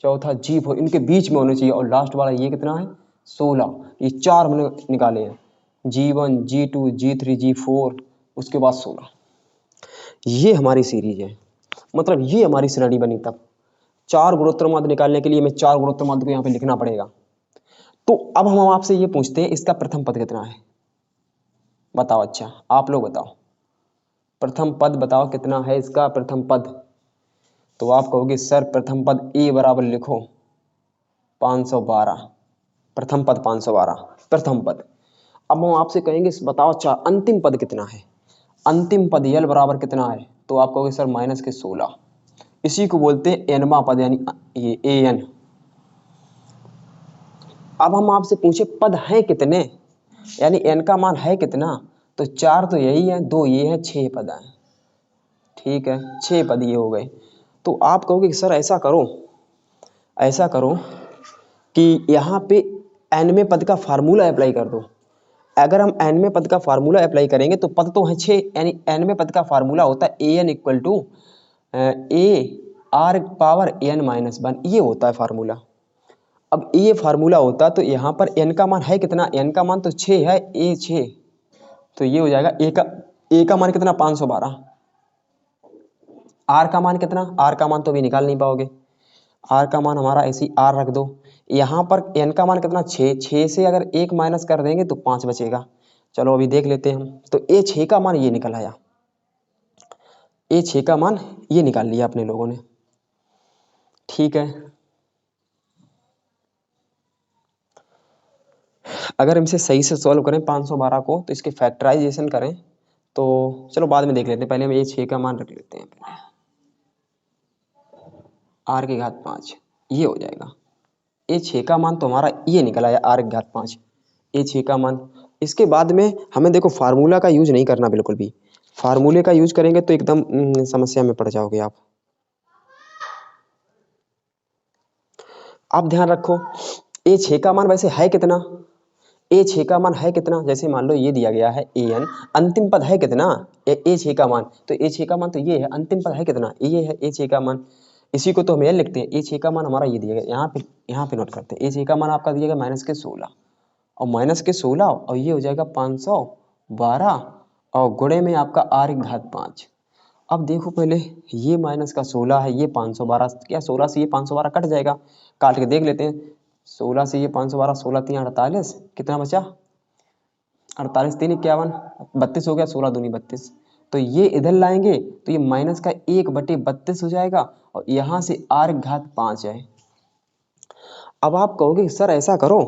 चौथा G4, इनके बीच में होने चाहिए, और लास्ट वाला ये कितना है 16। ये 4 मैंने निकाले हैं, G1, G2, G3, G4, उसके बाद 16। ये हमारी सीरीज है, मतलब ये हमारी श्रेणी बनी। तब 4 गुणोत्तर माध्य निकालने के लिए हमें 4 गुणोत्तर माध्य को यहाँ पे लिखना पड़ेगा। तो अब हम आपसे ये पूछते हैं, इसका प्रथम पद कितना है, बताओ। अच्छा आप लोग बताओ, प्रथम पद बताओ कितना है इसका प्रथम पद। तो आप कहोगे सर प्रथम पद A बराबर लिखो 512, प्रथम पद 512, प्रथम पद। अब हम आपसे कहेंगे बताओ अच्छा अंतिम पद कितना है, अंतिम पद L बराबर कितना है। तो आप कहोगे सर -16, इसी को बोलते हैं nवां पद, यानी ये an। अब हम आपसे पूछे पद हैं कितने, यानी n का मान है कितना। तो 4 तो यही है, 2 ये है, 6 पद हैं। ठीक है, 6 पद ये हो गए। तो आप कहोगे सर ऐसा करो कि यहाँ पे nवें पद का फार्मूला अप्लाई कर दो। अगर हम nवें पद का फार्मूला अप्लाई करेंगे तो पद तो है 6, यानी nवें पद का फार्मूला होता है an = a r power n-1, ये होता है फार्मूला। अब ये फार्मूला होता तो यहाँ पर n का मान है कितना, n का मान तो 6 है, a 6, तो ये हो जाएगा a का मान कितना 512, r का मान कितना, r का मान तो अभी निकाल नहीं पाओगे, r का मान हमारा ऐसी r रख दो। यहाँ पर n का मान कितना 6, 6 से अगर 1 माइनस कर देंगे तो 5 बचेगा। चलो अभी देख लेते हैं हम। तो a 6 का मान ये निकल आया, a 6 का मान ये निकाल लिया अपने लोगों ने। ठीक है, अगर इनसे सही से सॉल्व करें 512 को, तो इसके फैक्टराइजेशन करें, तो चलो बाद में देख लेते हैं, पहले हम ये 6 का मान रख लेते हैं। r की घात 5 ये हो जाएगा। ये 6 का मान तो हमारा ये निकल आया, r की घात 5, ये 6 का मान। इसके बाद में हमें देखो फार्मूला का यूज नहीं करना बिल्कुल भी, फार्मूले का यूज करेंगे तो एकदम समस्या में पड़ जाओगे आप। आप ध्यान रखो, ए 6 का मान वैसे है कितना, ए 6 का मान है कितना, जैसे मान लो ये दिया गया है an, अंतिम पद है कितना ए 6 का मान, तो ए 6 का मान तो ये है, अंतिम पद है कितना ये है ए 6 का मान। इसी को तो हम यह लिखते हैं, ए 6 का मान हमारा ये दिया गया, यहाँ पे नोट करते हैं। ए 6 का मान आपका दिया गया -16, और -16, और ये हो जाएगा 512, और गुणे में आपका r की घात 5। अब देखो पहले ये -16 है, ये 512, क्या 16 से ये 512 कट जाएगा, काट के देख लेते हैं। 16 से ये 512, 16 3 48, कितना बचा 48 3 51, 32 हो गया, 16 दूनी 32। तो ये इधर लाएंगे तो ये माइनस का 1/32 हो जाएगा, और यहाँ से r की घात 5 है। अब आप कहोगे सर ऐसा करो,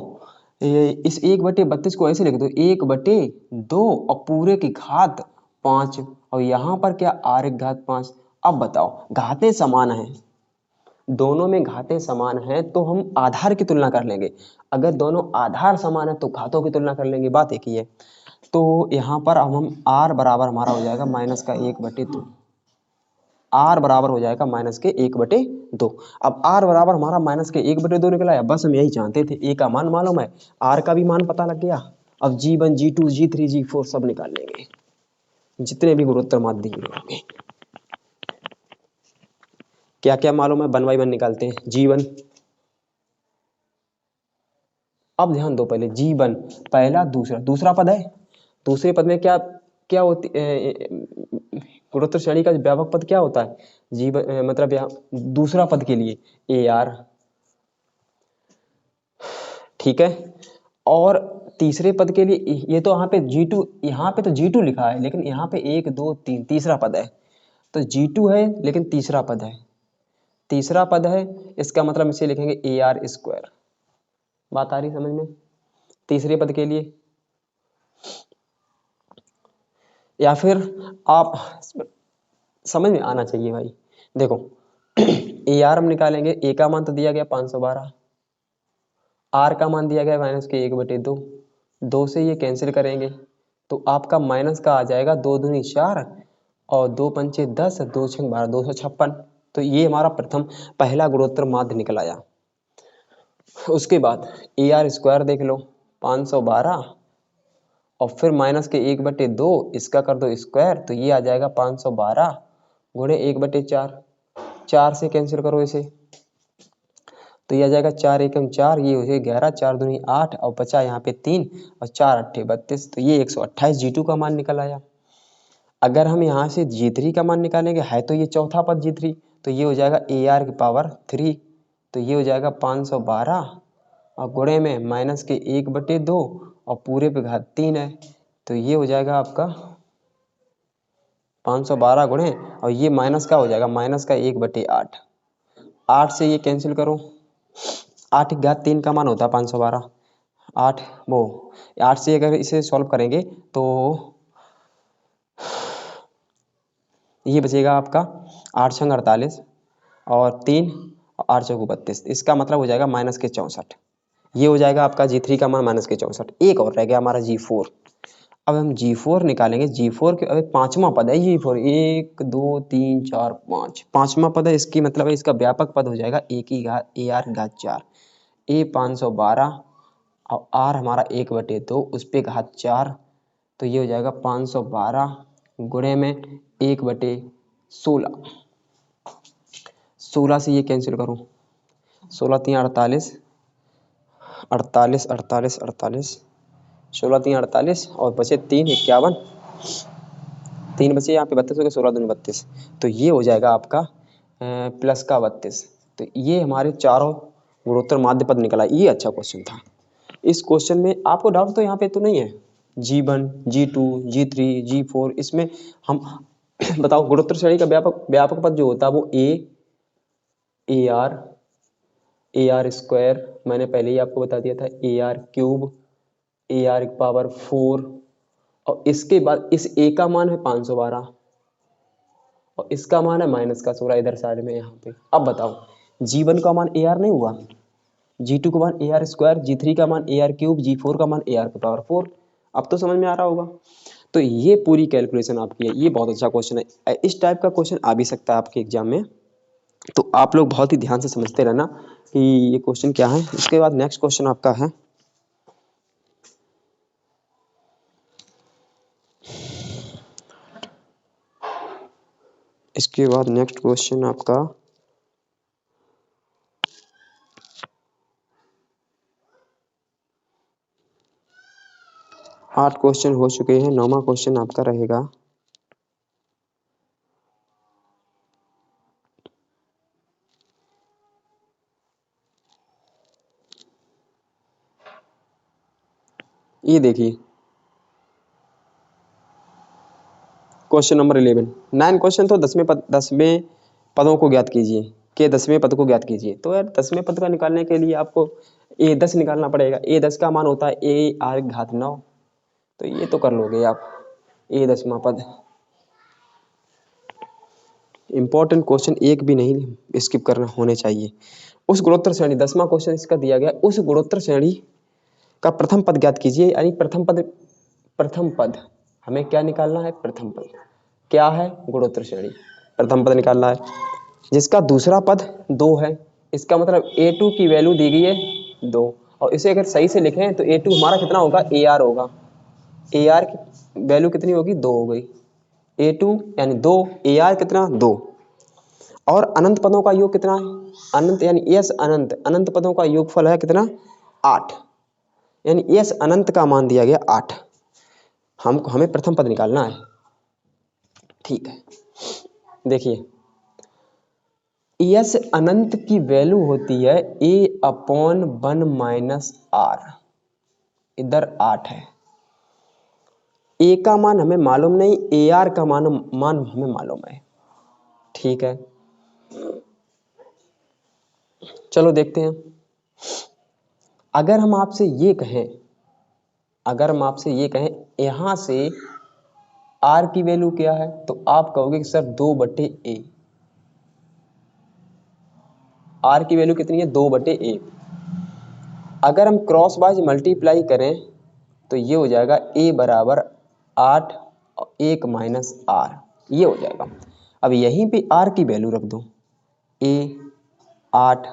इस 1/32 को ऐसे लिख दो 1/2 और पूरे की घात 5, और यहाँ पर क्या r की घात 5। अब बताओ घातें समान हैं, दोनों में घातें समान हैं तो हम आधार की तुलना कर लेंगे। अगर दोनों आधार समान है तो घातों की तुलना कर लेंगे, बात एक ही है। तो यहाँ पर अब हम r बराबर हमारा हो जाएगा -1/2, r बराबर हो जाएगा -1/2। अब r बराबर हमारा -1/2 निकला है। बस हम यही चाहते थे, a का मान मालूम है, r का भी मान पता लग गया। अब G1 G2 G3 G4 सब निकाल लेंगे, जितने भी गुणोत्तर माध्य होंगे। क्या क्या मालूम है, 1 बाय 1 निकालते हैं। G1, अब ध्यान दो, पहले G1 पहला दूसरा पद है। दूसरे पद में क्या क्या होती गुणोत्तर श्रेणी का व्यापक पद क्या होता है? G1 मतलब यहाँ दूसरा पद के लिए AR, ठीक है। और तीसरे पद के लिए ये तो यहाँ पे G2, यहाँ पे तो G2 लिखा है, लेकिन यहाँ पे 1 2 3 तीसरा पद है। तो G2 है लेकिन तीसरा पद है, तीसरा पद है, इसका मतलब इसे लिखेंगे AR²। बात आ रही समझ में? तीसरे पद के लिए, या फिर आप समझ में आना चाहिए भाई। देखो AR हम निकालेंगे, A का मान तो दिया गया 512, R का मान दिया गया -1/2, 2 से ये कैंसिल करेंगे तो आपका माइनस का आ जाएगा 2 दूनी 4 और 2 पंचे 10, 2 छंग 12, 256। तो ये हमारा पहला गुणोत्तर माध्य निकल आया। उसके बाद AR² देख लो 512 और फिर -1/2, इसका कर दो स्क्वायर, तो ये आ जाएगा 512 गुणे 1/4, 4 से कैंसिल करो इसे तो ये आ जाएगा 4 एकम 4, ये हो जाएगा 11, 4 दूनी 8 और बचा यहाँ पे 3 और 4 अट्ठे 32, तो ये 128 G2 का मान निकल आया। अगर हम यहाँ से G3 का मान निकालेंगे, है तो ये चौथा पद G3, तो ये हो जाएगा AR3, तो ये हो जाएगा 512 और गुणे में -1/2 और पूरे पे घात 3 है, तो ये हो जाएगा आपका 512 गुणे और ये माइनस का हो जाएगा -1/8, 8 से ये कैंसिल करो, 8 की घात 3 का मान होता है 512, 8 से अगर इसे सॉल्व करेंगे तो ये बचेगा आपका 8 छंग 48 और 3 और 8 चौको 32, इसका मतलब हो जाएगा -64। ये हो जाएगा आपका G3 का मान -64। एक और रह गया हमारा G4। अब हम G4 निकालेंगे। G4 के अब पांचवा पद है G4, 1 2 3 4 5, पांचवा पद है, इसकी मतलब है इसका व्यापक पद हो जाएगा A की घात AR/4, A 512 और R हमारा 1/2 उस पे घात 4, तो ये हो जाएगा 512 गुणे में 1/16, 16 से ये कैंसिल करो, 16 3 48, 48 48 48, 16 3 48 और बचे 3 51, 3 बचे यहाँ पे 32 हो गए, 16 दूनी 32, तो ये हो जाएगा आपका प्लस का 32। तो ये हमारे चारों गुणोत्तर माध्य पद निकला। ये अच्छा क्वेश्चन था। इस क्वेश्चन में आपको डाउट तो यहाँ पे तो नहीं है? G1 G2 G3 G4 इसमें हम बताओ गुणोत्तर श्रेणी का व्यापक पद जो होता है वो AR AR², मैंने पहले ही आपको बता दिया था, AR3, AR⁴ और इसके बाद इस A का मान है 512 और इसका मान है -16 इधर साइड में यहाँ पे। अब बताओ G1 का मान AR नहीं हुआ, G2 का मान AR², G3 का मान AR3, G4 का मान AR⁴। अब तो समझ में आ रहा होगा। तो ये पूरी कैलकुलेशन आपकी है। ये बहुत अच्छा क्वेश्चन है। इस टाइप का क्वेश्चन आ भी सकता है आपके एग्जाम में, तो आप लोग बहुत ही ध्यान से समझते रहना कि ये क्वेश्चन क्या है। इसके बाद नेक्स्ट क्वेश्चन आपका है, इसके बाद नेक्स्ट क्वेश्चन आपका 8 क्वेश्चन हो चुके हैं। 9वां क्वेश्चन आपका रहेगा ये देखिए क्वेश्चन नंबर 11। 9 क्वेश्चन तो 10वें पदों को ज्ञात कीजिए के 10वें पद को ज्ञात कीजिए। तो यार 10वें पद का निकालने के लिए आपको A10 निकालना पड़ेगा। A10 का मान होता है AR⁹ तो ये तो कर लोगे आप। A10वां पद इंपॉर्टेंट क्वेश्चन एक भी नहीं स्किप करना होने चाहिए। उस गुणोत्तर श्रेणी 10वां क्वेश्चन इसका दिया गया, उस गुणोत्तर श्रेणी का प्रथम पद ज्ञात कीजिए। यानी प्रथम पद हमें क्या निकालना है? प्रथम पद क्या है? गुणोत्तर श्रेणी। प्रथम पद निकालना है जिसका दूसरा पद 2 है। इसका मतलब a2 की वैल्यू दी गई है 2, और इसे अगर सही से लिखें तो a2 हमारा कितना होगा, ar होगा। ar की वैल्यू कितनी होगी, 2 हो गई। a2 यानी 2, ar कितना 2, और अनंत पदों का योग कितना है, अनंत यानी यस अनंत, अनंत पदों का योगफल है कितना, 8, यानी यस अनंत का मान दिया गया 8। हमें प्रथम पद निकालना है। ठीक है, देखिए यस अनंत की वैल्यू होती है a/1 माइनस r, इधर 8 है। a का मान हमें मालूम नहीं, ar का मान हमें मालूम है। ठीक है, चलो देखते हैं। अगर हम आपसे ये कहें यहां से r की वैल्यू क्या है, तो आप कहोगे कि सर 2/a। r की वैल्यू कितनी है, 2/a। अगर हम क्रॉस वाइज मल्टीप्लाई करें तो ये हो जाएगा a बराबर 8 और 1 माइनस r, ये हो जाएगा। अब यहीं पे r की वैल्यू रख दो, a 8,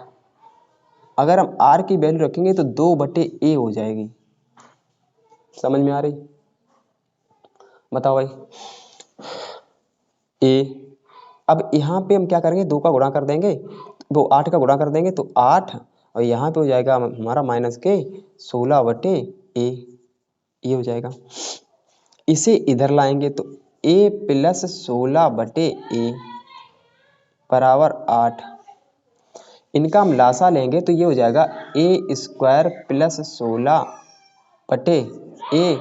अगर हम r की वैल्यू रखेंगे तो 2/a हो जाएगी। समझ में आ रही, बताओ भाई। a, अब यहाँ पे हम क्या करेंगे, 2 का गुणा कर देंगे, वो 8 का गुणा कर देंगे तो 8, और यहाँ पे हो जाएगा हमारा माइनस के 16/a, ये हो जाएगा। इसे इधर लाएंगे तो a प्लस 16/a बराबर 8, इनका हम लासा लेंगे तो ये हो जाएगा a² प्लस 16/a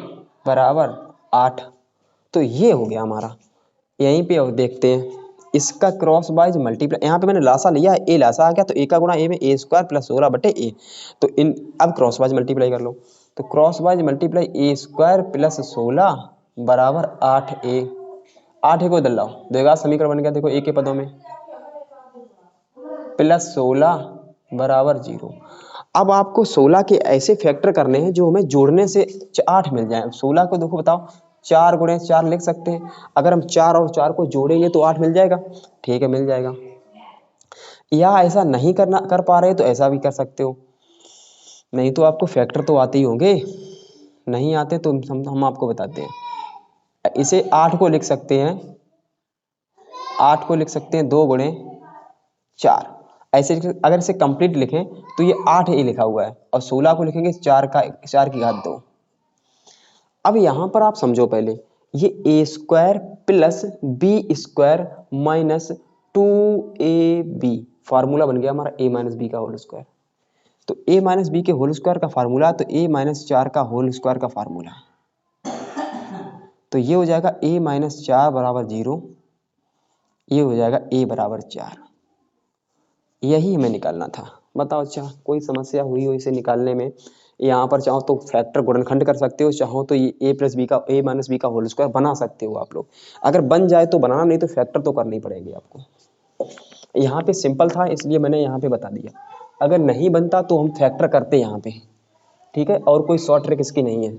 बराबर 8। तो ये हो गया हमारा। यहीं पे अब देखते हैं इसका क्रॉस वाइज मल्टीप्लाई, यहाँ पे मैंने लासा लिया है, a लासा आ गया तो a का गुणा a में a² प्लस 16/a। तो इन अब क्रॉस वाइज मल्टीप्लाई कर लो, तो cross wise multiply a² plus 16 बराबर 8a। 8 को इधर लाओ, देगा समीकरण बन गया, देखो a के पदों में प्लस 16 बराबर 0। अब आपको 16 के ऐसे फैक्टर करने हैं जो हमें जोड़ने से 8 मिल जाए। 16 को देखो बताओ, 4 गुणे 4 लिख सकते हैं, अगर हम 4 और 4 को जोड़ेंगे तो 8 मिल जाएगा। ठीक है, मिल जाएगा। या ऐसा नहीं कर पा रहे तो ऐसा भी कर सकते हो, नहीं तो आपको फैक्टर तो आते ही होंगे, नहीं आते तो हम आपको बताते हैं। इसे 8 को लिख सकते हैं, 8 को लिख सकते हैं 2 गुणे 4। ऐसे अगर इसे कंप्लीट लिखें तो ये 8a लिखा हुआ है, और 16 को लिखेंगे 4 की घात 2। अब यहां पर आप समझो पहले, ये a² plus b² minus 2ab formula बन गया हमारा a माइनस बी का होल स्क्वायर। तो a माइनस बी के होल स्क्वायर का फार्मूला, तो a माइनस 4 का होल स्क्वायर का फार्मूला। तो ये हो जाएगा a माइनस 4 बराबर 0, ये हो जाएगा a बराबर 4। यही हमें निकालना था। बताओ, अच्छा कोई समस्या हुई हो इसे निकालने में? यहाँ पर चाहो तो फैक्टर गुणनखंड कर सकते हो, चाहो तो ये a माइनस बी का होल स्क्वायर बना सकते हो आप लोग। अगर बन जाए तो बनाना, नहीं तो फैक्टर तो करनी पड़ेगी आपको। यहाँ पे सिंपल था इसलिए मैंने यहाँ पे बता दिया, अगर नहीं बनता तो हम फैक्टर करते यहाँ पे। ठीक है, और कोई शॉर्ट ट्रिक इसकी नहीं है।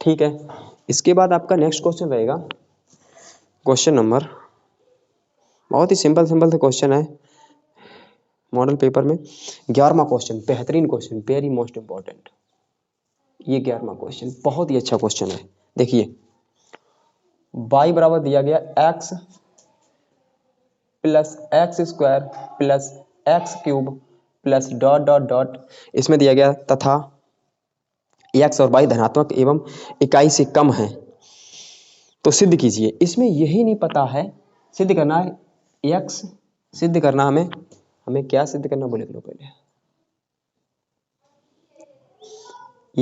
ठीक है, इसके बाद आपका नेक्स्ट क्वेश्चन रहेगा क्वेश्चन नंबर, बहुत ही सिंपल से क्वेश्चन है मॉडल पेपर में। 11वां क्वेश्चन, बेहतरीन क्वेश्चन, वेरी मोस्ट इंपॉर्टेंट। ये 11वां क्वेश्चन बहुत ही अच्छा क्वेश्चन है। देखिए y बराबर दिया गया x plus x² plus x³ plus dot dot dot, इसमें दिया गया तथा x और y धनात्मक एवं इकाई से कम है, तो सिद्ध कीजिए। इसमें यही नहीं पता है, सिद्ध करना है x, सिद्ध करना हमें क्या सिद्ध करना वो लिख लो पहले।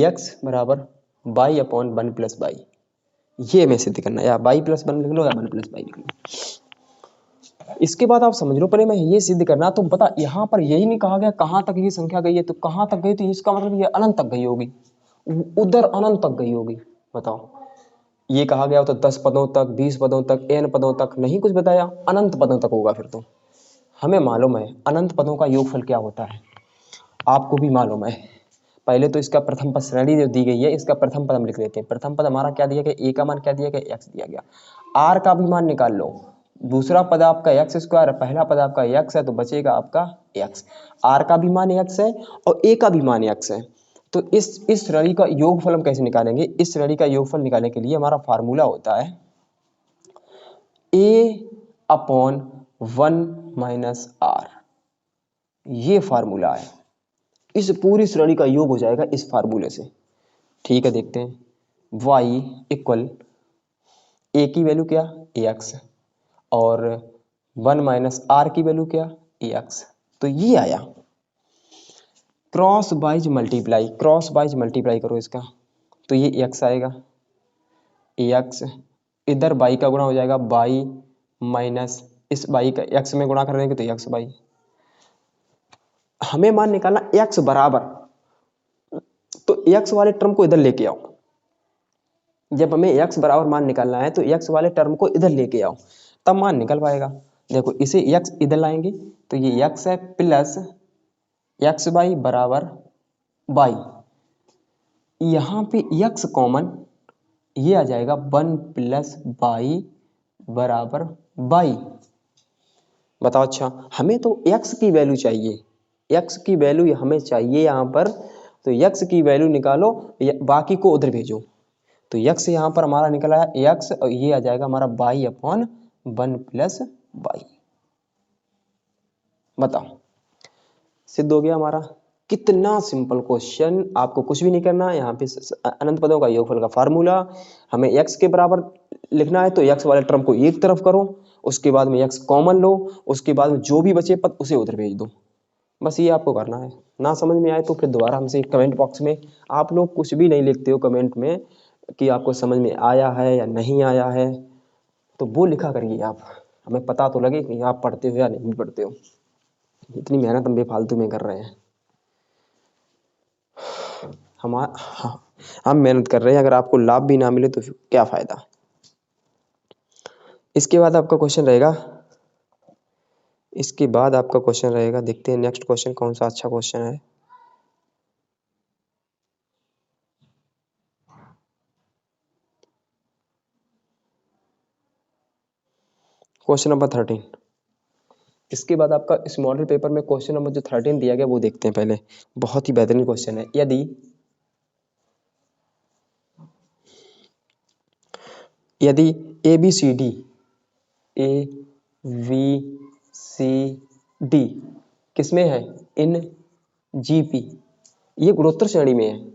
x बराबर y/1 प्लस y, ये हमें सिद्ध करना है, या y+1 लिख लो या 1 + y लिख लो। इसके बाद आप समझ लो, पहले मैं ये सिद्ध करना, तो पता यहाँ पर यही नहीं कहा गया कहाँ तक ये संख्या गई है, तो कहाँ तक गई, तो इसका मतलब ये अनंत तक गई होगी, उधर अनंत तक गई होगी। बताओ, ये कहा गया तो 10 पदों तक, 20 पदों तक, n पदों तक, नहीं कुछ बताया, अनंत पदों तक होगा। फिर तो हमें मालूम है अनंत पदों का योगफल क्या होता है, आपको भी मालूम है, पहले तो इसका प्रथम पद श्रेणी जो दी गई है इसका प्रथम पद हम लिख लेते हैं। प्रथम पद हमारा क्या दिया गया, ए का मान क्या दिया गया, एक्स दिया गया। आर का भी मान निकाल लो, दूसरा पद आपका एक्स स्क्वायर है, पहला पद आपका एक्स है, तो बचेगा आपका एक्स। आर का भी मान एक्स है और ए का भी मान एक्स है, तो इस श्रेणी का योगफल हम कैसे निकालेंगे। इस श्रेणी का योगफल निकालने के लिए हमारा फार्मूला होता है ए अपॉन 1 माइनस आर, ये फार्मूला है। इस पूरी श्रेणी का योग हो जाएगा इस फार्मूले से। ठीक है, देखते हैं। y इक्वल ए की वैल्यू क्या, एक्स, और 1 माइनस आर की वैल्यू क्या, एक्स। तो ये आया। क्रॉस वाइज मल्टीप्लाई करो इसका, तो ये एक्स आएगा, एक्स इधर y का गुणा हो जाएगा y माइनस इस y का x में गुणा कर देंगे तो एक्स वाई। हमें मान निकालना x बराबर, तो x वाले टर्म को इधर लेके आओ। जब हमें x बराबर मान निकालना है तो x वाले टर्म को इधर लेके आओ, तब मान निकल पाएगा। देखो इसे x इधर लाएंगे तो ये x है प्लस एक्स वाई बराबर y, यहाँ पे x कॉमन, ये आ जाएगा 1 प्लस y बराबर y। बताओ, अच्छा हमें तो x की वैल्यू चाहिए, x की वैल्यू हमें चाहिए यहाँ पर, तो x की वैल्यू निकालो, बाकी को उधर भेजो। तो x यहाँ पर हमारा निकला है x, और ये आ जाएगा हमारा y अपॉन 1 प्लस y। बताओ, सिद्ध हो गया हमारा। कितना सिंपल क्वेश्चन, आपको कुछ भी नहीं करना है। यहाँ पे अनंत पदों का योगफल का फार्मूला, हमें x के बराबर लिखना है तो x वाले टर्म को एक तरफ करो, उसके बाद में x कॉमन लो, उसके बाद में जो भी बचे पद उसे उधर भेज दो। बस ये आपको करना है। ना समझ में आए तो फिर दोबारा हमसे कमेंट बॉक्स में, आप लोग कुछ भी नहीं लिखते हो कमेंट में कि आपको समझ में आया है या नहीं आया है, तो वो लिखा करिए आप, हमें पता तो लगे कि आप पढ़ते हो या नहीं पढ़ते हो। इतनी मेहनत हम बेफालतू में कर रहे हैं, हम मेहनत कर रहे हैं, अगर आपको लाभ भी ना मिले तो क्या फायदा। इसके बाद आपका क्वेश्चन रहेगा, देखते हैं नेक्स्ट क्वेश्चन कौन सा अच्छा क्वेश्चन है। Question number 13। इसके बाद आपका इस मॉडल पेपर में क्वेश्चन नंबर जो 13 दिया गया वो देखते हैं पहले। बहुत ही बेहतरीन क्वेश्चन है। यदि ABCD किसमें है, इन GP, ये गुणोत्तर श्रेणी में है।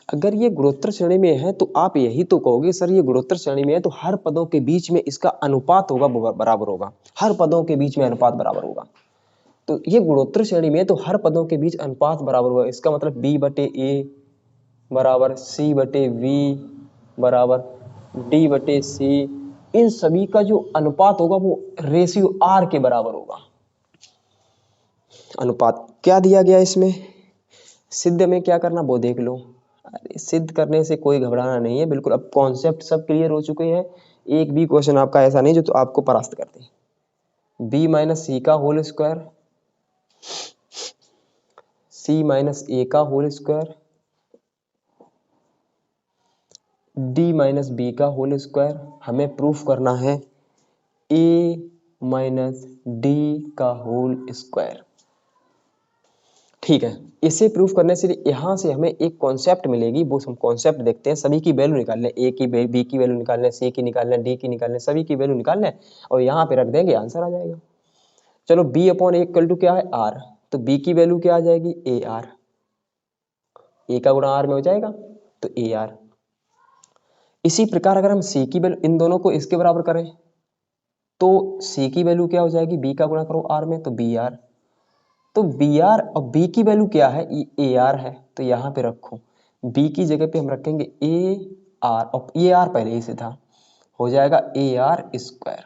अगर ये गुणोत्तर श्रेणी में है तो आप यही तो कहोगे सर ये गुणोत्तर श्रेणी में है तो हर पदों के बीच में इसका अनुपात होगा बराबर होगा, हर पदों के बीच में अनुपात बराबर होगा। तो ये गुणोत्तर श्रेणी में है तो हर पदों के बीच अनुपात बराबर होगा, इसका मतलब B/A बराबर C/V बराबर D/C, इन सभी का जो अनुपात होगा वो रेशियो R के बराबर होगा। अनुपात क्या दिया गया इसमें, सिद्ध में क्या करना वो देख लो। अरे सिद्ध करने से कोई घबराना नहीं है, बिल्कुल अब कॉन्सेप्ट सब क्लियर हो चुके हैं। एक भी क्वेश्चन आपका ऐसा नहीं जो तो आपको परास्त कर दे। B माइनस C का whole square, C minus A का whole square, D minus B का होल स्क्वायर, हमें प्रूफ करना है A माइनस D का होल स्क्वायर। ठीक है, इसे प्रूफ करने से यहाँ से हमें एक कॉन्सेप्ट मिलेगी, वो हम कॉन्सेप्ट देखते हैं। सभी की वैल्यू निकाल लें, A की B की वैल्यू निकाल लें, C की निकाल लें, D की निकाल लें, सभी की वैल्यू निकाल लें और यहाँ पे रख देंगे, आंसर आ जाएगा। चलो B upon A equal to क्या है, R, तो B की वैल्यू क्या आ जाएगी, AR, A का गुणा R में हो जाएगा तो AR। इसी प्रकार अगर हम C की वैल्यू, इन दोनों को इसके बराबर करें तो C की वैल्यू क्या हो जाएगी, B का गुणा करो R में तो BR, तो BR और B की वैल्यू क्या है, AR है, तो यहाँ पे रखो B की जगह पे हम रखेंगे AR और AR पहले ही से था, हो जाएगा AR स्क्वायर।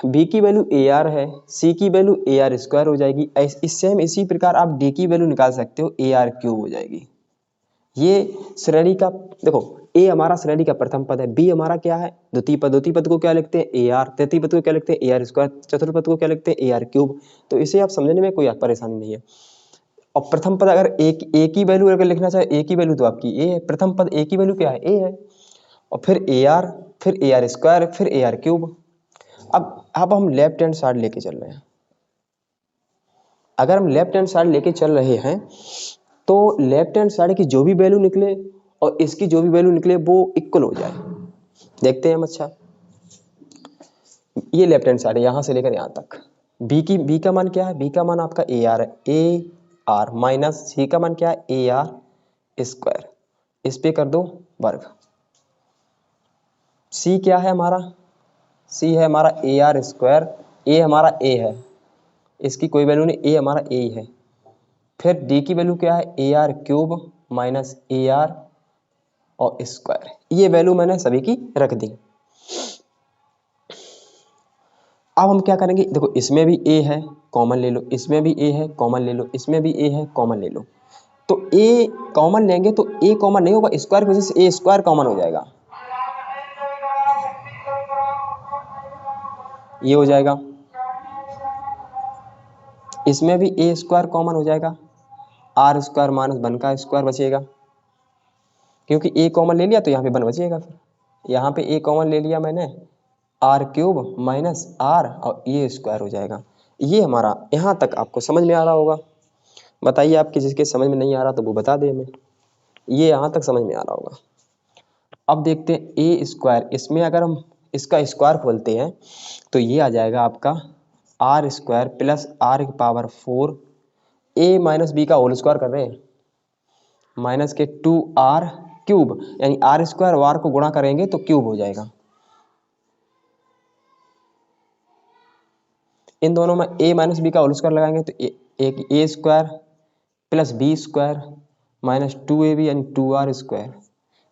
B की वैल्यू AR है, C की वैल्यू AR स्क्वायर हो जाएगी। इससे हम इसी प्रकार आप D की वैल्यू निकाल सकते हो, AR क्यूब हो जाएगी। ये श्रेणी का देखो ए हमारा श्रेणी का प्रथम पद है, बी हमारा क्या है द्वितीय पद को क्या लिखते हैं ए आर, तृतीय पद को क्या लिखते हैं ए आर स्क्वायर, चतुर्थ पद को क्या लिखते हैं ए आर क्यूब। तो इसे आप समझने में कोई परेशानी नहीं है। और प्रथम पद अगर एक ही वैल्यू अगर लिखना चाहे, एक ही वैल्यू तो आपकी ए है, प्रथम पद एक ही वैल्यू क्या है ए है, और फिर ए आर, फिर ए आर स्क्वायर, फिर ए आर क्यूब। अब हम लेफ्ट हैंड साइड लेके चल रहे हैं। अगर हम लेफ्ट हैंड साइड लेके चल रहे हैं तो लेफ्ट हैंड साइड की जो भी वैल्यू निकले और इसकी जो भी वैल्यू निकले वो इक्वल हो जाए। देखते हैं हम। अच्छा, ये लेफ्ट हैंड साइड है यहां से लेकर यहां तक। बी का मान क्या है, बी का मान आपका ए आर है, ए आर माइनस सी का मान क्या है ए आर स्क्वायर, इस पे कर दो वर्ग। सी क्या है हमारा, सी है हमारा ए आर स्क्वायर, ए हमारा ए है, इसकी कोई वैल्यू नहीं, ए हमारा ए ही है। फिर डी की वैल्यू क्या है A R cube minus A R और स्क्वायर, ये वैल्यू मैंने सभी की रख दी। अब हम क्या करेंगे, देखो इसमें भी ए है कॉमन ले लो, इसमें भी ए है कॉमन ले लो, इसमें भी ए है कॉमन ले लो। तो ए कॉमन लेंगे तो ए कॉमन नहीं होगा, स्क्वायर की वजह से ए स्क्वायर कॉमन हो जाएगा, ये हो जाएगा। इसमें भी ए स्क्वायर कॉमन हो जाएगा, आर स्क्वायर माइनस 1 का स्क्वायर बचेगा, क्योंकि ए कॉमन ले लिया तो यहाँ पे 1 बचेगा। फिर यहाँ पे ए कॉमन ले लिया मैंने, आर क्यूब माइनस आर और ए स्क्वायर हो जाएगा। ये हमारा यहाँ तक आपको समझ में आ रहा होगा। बताइए आपके जिसके समझ में नहीं आ रहा तो वो बता दे हमें। ये यहाँ तक समझ में आ रहा होगा। अब देखते हैं ए स्क्वायर, इसमें अगर हम इसका स्क्वायर खोलते हैं तो ये आ जाएगा आपका आर स्क्वायर प्लस आर की पावर 4, ए माइनस बी का होल स्क्वायर कर रहे हैं, माइनस के 2r क्यूब, यानी आर स्क्वायर और आर को गुणा करेंगे तो क्यूब हो जाएगा। इन दोनों में a माइनस बी का होल स्क्वायर लगाएंगे तो एक A square plus B square minus 2ab यानी 2r स्क्वायर,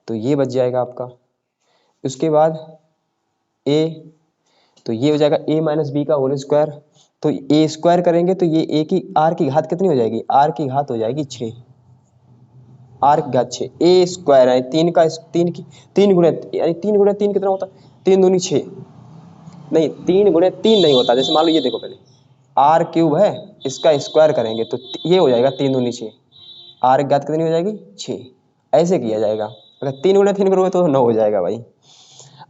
तो ये बच जाएगा आपका। उसके बाद a, तो ये हो जाएगा a माइनस बी का होल स्क्वायर, तो a स्क्वायर करेंगे तो ये a की r की घात कितनी हो जाएगी, r की घात हो जाएगी 6, r की घात 6, a स्क्वायर है 3 का 3 गुणे, यानी 3 गुणे 3 कितना होता है 3 दूनी 6, नहीं 3 गुणे 3 नहीं होता। जैसे मान लो ये देखो, पहले आर क्यूब है, इसका स्क्वायर करेंगे तो ये हो जाएगा 3 दूनी 6, आर की घात कितनी हो जाएगी 6, ऐसे किया जाएगा। अगर 3 गुणे 3 करोगे तो 9 हो जाएगा भाई।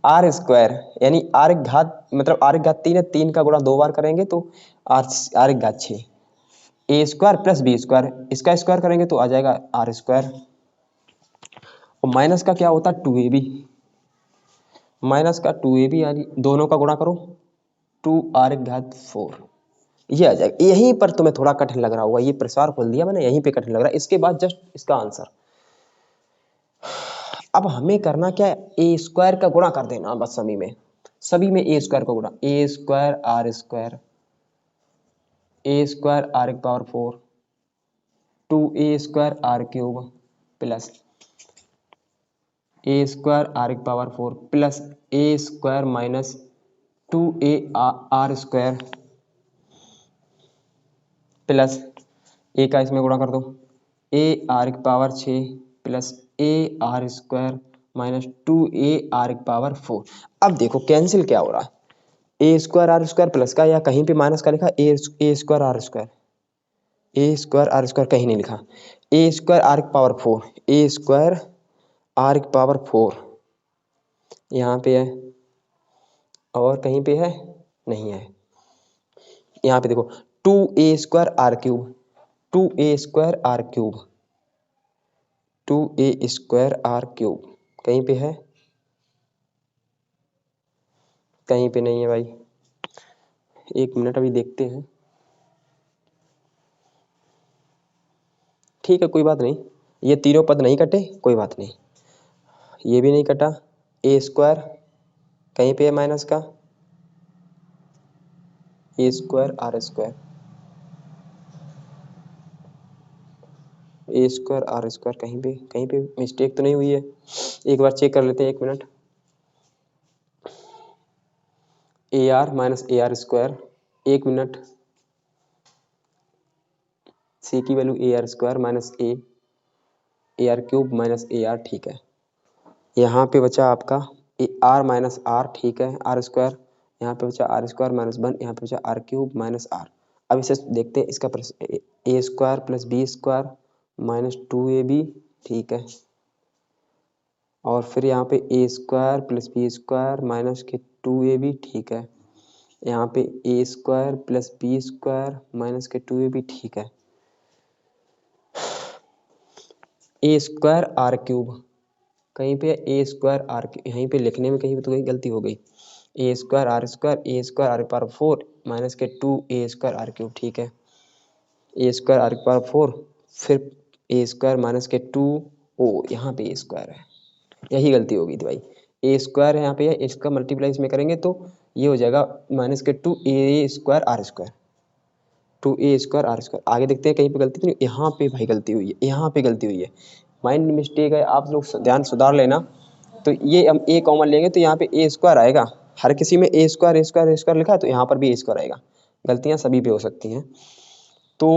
आर स्क्वायर यानी आर की घात, मतलब आर की घात 3 है, 3 का गुणा 2 बार करेंगे तो आर की घात 6, ए स्क्वायर प्लस बी स्क्वायर, इसका स्क्वायर करेंगे तो आ जाएगा आर स्क्वायर। और माइनस का क्या होता है 2ab, माइनस का 2ab यानी दोनों का गुणा करो 2r की घात 4, ये आ जाएगा। यहीं पर तुम्हें थोड़ा कठिन लग रहा होगा, ये प्रसार खोल दिया मैंने, यहीं पे कठिन लग रहा है, इसके बाद जस्ट इसका आंसर। अब हमें करना क्या है, ए स्क्वायर का गुणा कर देना बस, सभी में ए स्क्वायर का गुणा, A square R square, A square R की power 4, 2a square R cube plus A square R की power 4 plus A square minus 2a R square plus A का इसमें गुणा कर दो, ए आर की power 6 plus A R square minus 2a R की power 4। अब देखो कैंसिल क्या हो रहा है, A square R square plus का, या कहीं पे माइनस का लिखा, A square R square, A square R square कहीं नहीं लिखा, ए स्क्वायर आर की पावर 4, ए स्क्वायर आर की पावर 4 यहाँ पे है, और कहीं पे है नहीं है। यहाँ पे देखो 2a square R cube, 2a square R cube, 2a square R cube कहीं पे है, कहीं पे नहीं है भाई। एक मिनट अभी देखते हैं। ठीक है कोई बात नहीं, ये तीनों पद नहीं कटे, कोई बात नहीं, ये भी नहीं कटा। ए स्क्वायर कहीं पे है माइनस का, A square R square, A square R square कहीं पे मिस्टेक तो नहीं हुई है, एक बार चेक कर लेते हैं, एक minute. A R minus A R square, एक मिनट, सी की value A R square minus A R cube minus A R, ठीक है। यहाँ पे बचा आपका आर माइनस आर, ठीक है, आर स्क्वायर, यहाँ पे बचा आर स्क्वायर माइनस वन, यहाँ पे बचा आर क्यूब माइनस आर। अब इसे देखते हैं, इसका A square plus B square minus two A B, ठीक है, और फिर यहाँ पे A square plus B square minus के टू ए बी, ठीक है, यहाँ पे A square plus B square minus के टू ए बी, ठीक है, ए स्क्वायर आर क्यूब, कहीं पे ए स्क्वायर आर, यहीं पे लिखने में कहीं पे तो कहीं गलती हो गई, A square R power four minus के two A square R cube, ठीक है, A square R power four, फिर ए स्क्वायर माइनस के टू, ओ यहाँ पे ए स्क्वायर है, यही गलती होगी थी भाई, ए स्क्वायर है यहाँ पे, इसका मल्टीप्लाई इसमें करेंगे तो ये हो जाएगा माइनस के two A square R square, two A square R square. आगे देखते हैं कहीं पे गलती तो नहीं, यहाँ पे भाई गलती हुई है, यहाँ पे गलती हुई है, माइंड मिस्टेक है, आप लोग ध्यान सुधार लेना। तो ये हम ए कॉमन लेंगे तो यहाँ पे ए स्क्वायर आएगा, हर किसी में ए square A square A square लिखा है तो यहाँ पर भी ए स्क्वायर आएगा, गलतियाँ सभी पे हो सकती हैं। तो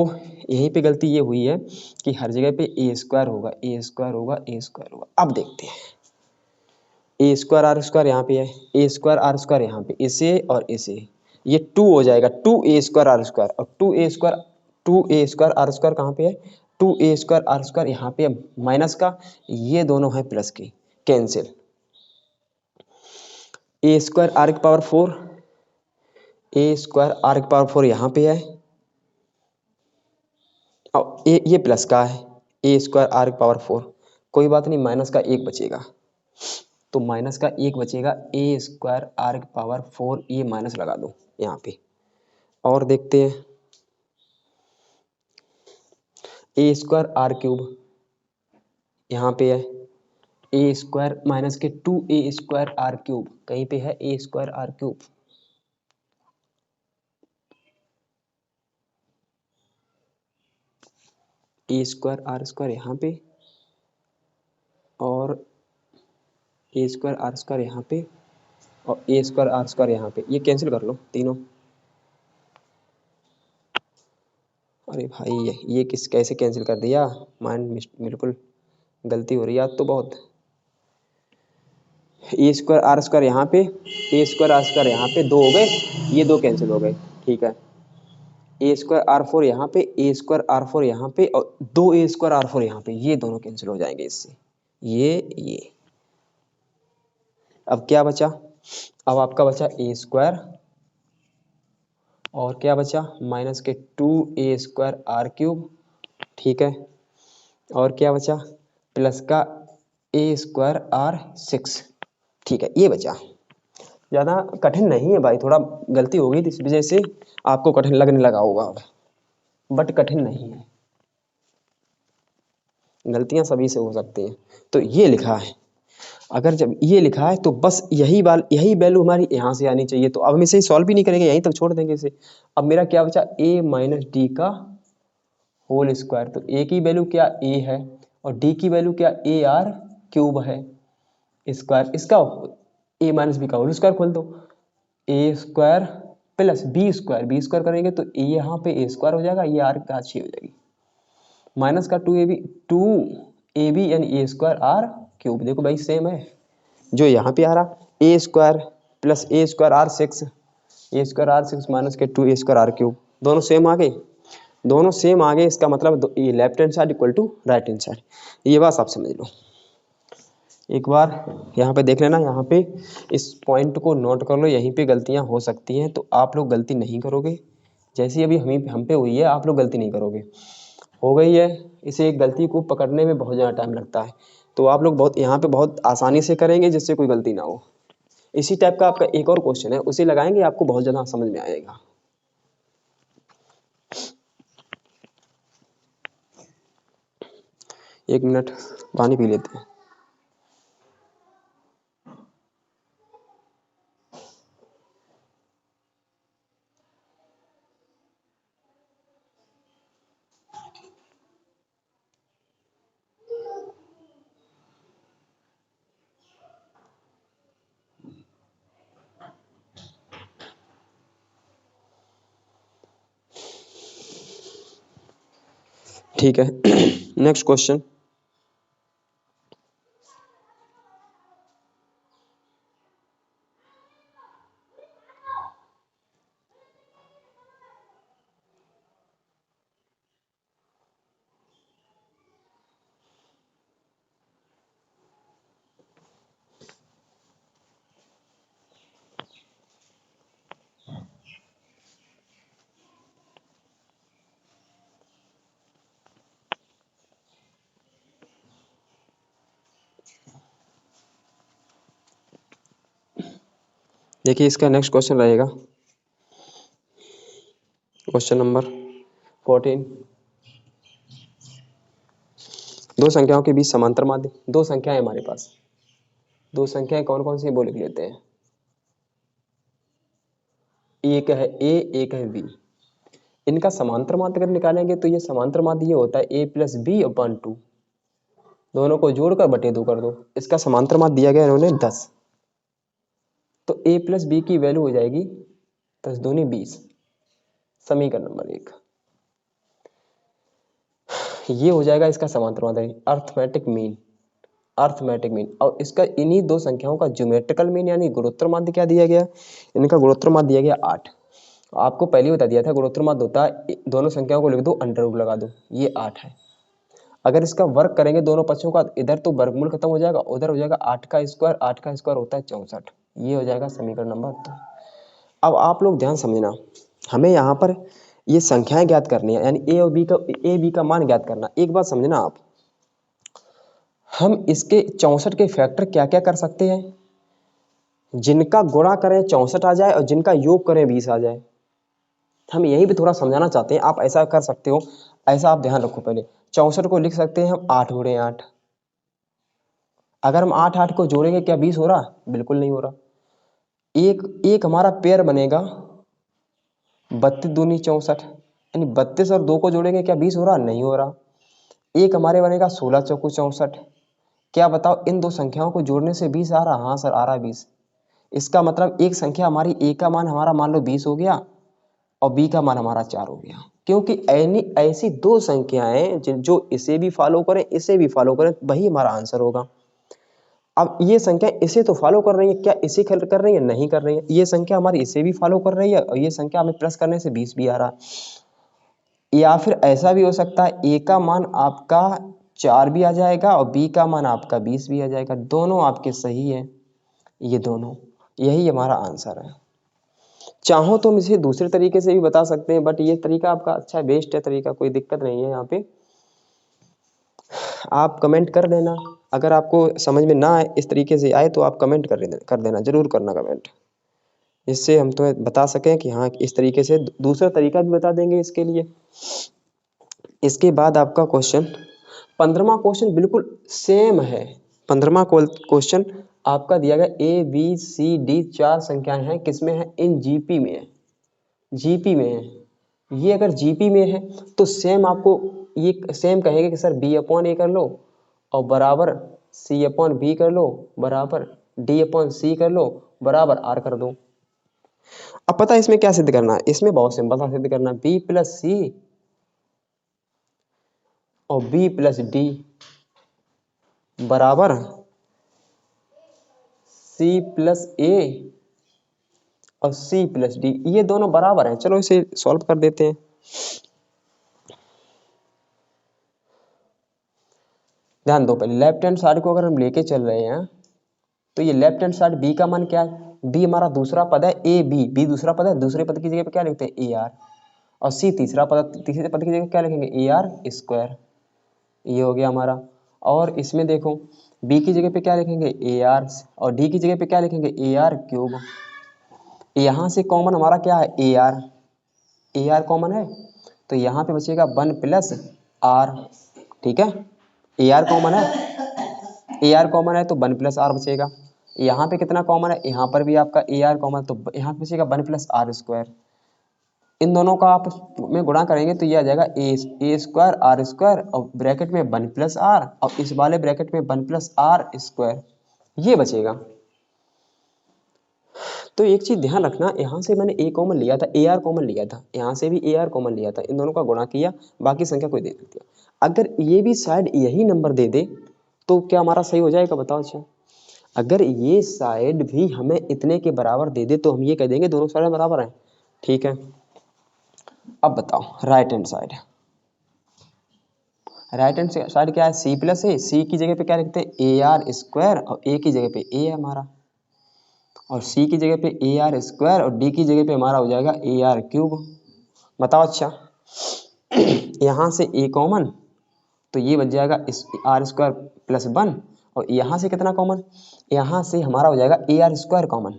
यहीं पे गलती ये हुई है कि हर जगह पे ए स्क्वायर होगा, ए स्क्वायर होगा, ए स्क्वायर होगा। अब देखते हैं, ए स्क्वायर आर स्क्वायर यहाँ पे है, ए स्क्वायर आर स्क्वायर यहाँ पे, इसे और इसे, ये टू हो जाएगा, two A square R square, और two A square R square कहाँ पे है, two A square R square यहाँ पे माइनस का, ये दोनों है प्लस के, कैंसिल, ए स्क्वायर आर की power four, A square R की पावर फोर यहाँ पे है, और ये प्लस का है, ए स्क्वायर आर की पावर फोर, कोई बात नहीं, माइनस का एक बचेगा, तो माइनस का एक बचेगा, ए स्क्वायर आर की पावर फोर, ये माइनस लगा दो यहाँ पे, और देखते हैं ए स्क्वायर आर क्यूब यहाँ पे है, ए स्क्वायर माइनस के two A square R cube, कहीं पे है A square R cube, A square R square यहाँ पे, और ए स्क्वायर आर स्क्वायर यहाँ पे, और ए स्क्वायर आर स्क्वायर यहाँ पे, ये कैंसिल कर लो तीनों। अरे भाई ये किस कैसे कैंसिल कर दिया, माइंड बिल्कुल गलती हो रही है आज तो बहुत। ए स्क्वायर आर स्क्वायर यहाँ पे, ए स्क्वायर आर स्क्वायर यहाँ पे, दो हो गए, ये दो कैंसिल हो गए, ठीक है, ए स्क्वायर आर फोर यहाँ पे, ए स्क्वायर आर फोर यहाँ पे, और दो ए स्क्वायर आर फोर यहाँ पे, ये दोनों कैंसिल हो जाएंगे इससे, ये। अब क्या बचा, अब आपका बचा ए स्क्वायर, और क्या बचा माइनस के two A square R cube, ठीक है, और क्या बचा प्लस का ए स्क्वायर आर सिक्स, ठीक है, ये बचा। ज़्यादा कठिन नहीं है भाई, थोड़ा गलती हो गई थी इस वजह से आपको कठिन लगने लगा होगा अब, बट कठिन नहीं है, गलतियां सभी से हो सकती हैं। तो ये लिखा है, अगर जब ये लिखा है तो बस यही वैल्यू हमारी यहाँ से आनी चाहिए, तो अब हम इसे सॉल्व भी नहीं करेंगे, यहीं तक छोड़ देंगे इसे। अब मेरा क्या बचा, a माइनस डी का होल स्क्वायर, तो a की वैल्यू क्या a है, और d की वैल्यू क्या ए आर क्यूब है स्क्वायर, इसका a माइनस बी का होल स्क्वायर खोल दो, ए स्क्वायर प्लस बी स्क्वायर करेंगे तो यहाँ पे ए स्क्वायर हो जाएगा, ये आर का 6 हो जाएगी, माइनस का टू ए बी यानी ए स्क्वायर आर क्यूब, देखो भाई सेम है जो यहाँ पे आ रहा, A square plus A square R six, A square R six minus के two A square R cube, दोनों सेम आ गए, दोनों सेम आ गए, इसका मतलब ये left hand side equal to right hand side, ये बात आप समझ लो। एक बार यहाँ पे देख लेना, यहाँ पे इस पॉइंट को नोट कर लो, यहीं पे गलतियाँ हो सकती हैं, तो आप लोग गलती नहीं करोगे, जैसी अभी हम पे हुई है आप लोग गलती नहीं करोगे, हो गई है, इसे एक गलती को पकड़ने में बहुत ज़्यादा टाइम लगता है, तो आप लोग बहुत यहाँ पे बहुत आसानी से करेंगे जिससे कोई गलती ना हो। इसी टाइप का आपका एक और क्वेश्चन है, उसे लगाएंगे आपको बहुत ज़्यादा समझ में आएगा। एक मिनट पानी पी लेते हैं। ठीक है नेक्स्ट क्वेश्चन, देखिए इसका नेक्स्ट क्वेश्चन रहेगा क्वेश्चन नंबर 14। दो संख्याओं के बीच समांतर माध्य, दो संख्याएं हमारे पास, दो संख्याएं कौन कौन सी वो लिख लेते हैं। एक है ए, एक है बी। इनका समांतर माध्य अगर निकालेंगे तो ये समांतर माध्य ये होता है ए प्लस बी अपॉन 2, दोनों को जोड़कर बटे 2 कर दो। इसका समांतर माध्य दिया गया इन्होंने 10, तो a प्लस बी की वैल्यू हो जाएगी 10 दूनी 20। समीकरण नंबर 1 ये हो जाएगा इसका समांतर माध्य, अर्थमेटिक मीन, अर्थमेटिक मीन। और इसका इन्हीं दो संख्याओं का ज्योमेट्रिकल मीन यानी गुणोत्तर माध्य क्या दिया गया, इनका गुणोत्तर माध्य दिया गया 8। आपको पहले बता दिया था गुणोत्तर माध्य होता है दोनों संख्याओं को लिख दो, अंडर रूट लगा दो, ये 8 है। अगर इसका वर्ग करेंगे दोनों पक्षों का, इधर तो वर्गमूल खत्म हो जाएगा, उधर हो जाएगा 8 का स्क्वायर, 8 का स्क्वायर होता है 64। ये हो जाएगा समीकरण नंबर 2। अब आप लोग ध्यान समझना, हमें यहाँ पर ये संख्याएं ज्ञात करनी है, यानी ए बी का मान ज्ञात करना। एक बात समझना आप, हम इसके 64 के फैक्टर क्या क्या कर सकते हैं, जिनका गुणा करें 64 आ जाए और जिनका योग करें 20 आ जाए। हम यही भी थोड़ा समझाना चाहते हैं, आप ऐसा कर सकते हो। ऐसा आप ध्यान रखो, पहले 64 को लिख सकते हैं हम 8 गुणे 8। अगर हम 8 8 को जोड़ेंगे क्या 20 हो रहा, बिल्कुल नहीं हो रहा। एक एक हमारा पेयर बनेगा 32 दूनी 64, यानी 32 और 2 को जोड़ेंगे क्या 20 हो रहा, नहीं हो रहा। एक हमारे बनेगा 16 चौको 64। क्या बताओ इन दो संख्याओं को जोड़ने से 20 आ रहा, हाँ सर आ रहा 20। इसका मतलब एक संख्या हमारी ए का मान हमारा मान लो 20 हो गया और बी का मान हमारा 4 हो गया, क्योंकि ऐसी दो संख्याएं जो इसे भी फॉलो करें इसे भी फॉलो करें, वही हमारा आंसर होगा। अब ये संख्या इसे तो फॉलो कर रही है, क्या इसे कर रही है, नहीं कर रही है। ये संख्या हमारी इसे भी फॉलो कर रही है और ये संख्या हमें प्लस करने से 20 भी आ रहा है। या फिर ऐसा भी हो सकता है ए का मान आपका 4 भी आ जाएगा और बी का मान आपका 20 भी आ जाएगा, दोनों आपके सही है, ये दोनों, यही हमारा आंसर है। चाहो तो हम इसे दूसरे तरीके से भी बता सकते हैं, बट ये तरीका आपका अच्छा है, बेस्ट है तरीका, कोई दिक्कत नहीं है। यहाँ पे आप कमेंट कर देना, अगर आपको समझ में ना आए इस तरीके से आए तो आप कमेंट कर देना, जरूर करना कमेंट, इससे हम तुम्हें बता सकें कि हाँ इस तरीके से। दूसरा तरीका भी बता देंगे इसके लिए। इसके बाद आपका क्वेश्चन 15वां क्वेश्चन बिल्कुल सेम है। 15वां क्वेश्चन आपका दिया गया ए बी सी डी 4 संख्याएं हैं, किसमें है, इन जीपी में है, जीपी में है। ये अगर जीपी में है तो सेम आपको ये सेम कहेंगे कि सर बी अपॉन ए कर लो और बराबर सी अपॉन बी कर लो बराबर डी अपॉन सी कर लो बराबर आर कर दो। अब पता है इसमें क्या सिद्ध करना है, इसमें बहुत सिंपल सा सिद्ध करना है, बी प्लस सी और बी प्लस डी बराबर सी प्लस ए और सी प्लस डी, ये दोनों बराबर हैं। चलो इसे सॉल्व कर देते हैं। ध्यान दो, पहले लेफ्ट हैंड साइड को अगर हम लेके चल रहे हैं तो ये लेफ्ट हैंड साइड बी का मान क्या है, बी हमारा दूसरा पद है, ए बी, बी दूसरा पद है, दूसरे पद की जगह पे क्या लिखते हैं ए आर, और सी तीसरा पद, तीसरे पद की जगह क्या लिखेंगे ए आर स्क्वायर, ये हो गया हमारा। और इसमें देखो बी की जगह पे क्या लिखेंगे ए आर और डी की जगह पे क्या लिखेंगे ए आर क्यूब। यहाँ से कॉमन हमारा क्या है ए आर कॉमन है, तो यहाँ पे बचेगा 1 प्लस आर, ठीक है, ए आर कॉमन है, ए आर कॉमन है तो 1 प्लस आर बचेगा। यहाँ पे कितना कॉमन है, यहाँ पर भी आपका ए आर कॉमन, तो यहाँ पे बचेगा 1 प्लस आर स्क्वायर। इन दोनों का आप में गुणा करेंगे तो ये आ जाएगा ए स्क्वायर आर स्क्वायर और ब्रैकेट में 1 प्लस आर और इस वाले ब्रैकेट में 1 प्लस आर स्क्वायर, ये बचेगा। तो एक चीज ध्यान रखना, यहाँ से मैंने ए कॉमन लिया था, ए आर कॉमन लिया था, यहाँ से भी ए आर कॉमन लिया था, इन दोनों का गुणा किया, बाकी संख्या कोई दे सकती है। अगर ये भी साइड यही नंबर दे दे तो क्या हमारा सही हो जाएगा, बताओ। अच्छा अगर ये साइड भी हमें इतने के बराबर दे दे तो हम ये कह देंगे दोनों साइड बराबर हैं, ठीक है। अब बताओ right hand side, right hand side क्या है, सी प्लस ए, सी की जगह पे क्या लिखते हैं ए आर स्क्वायर और ए की जगह पे ए है हमारा, और सी की जगह पे ए आर स्क्वायर और डी की जगह पे हमारा हो जाएगा ए आर क्यूब। बताओ अच्छा यहाँ से ए कॉमन तो ये बच जाएगा इस आर स्क्वायर प्लस 1 और यहाँ से कितना कॉमन, यहाँ से हमारा हो जाएगा ए आर स्क्वायर कॉमन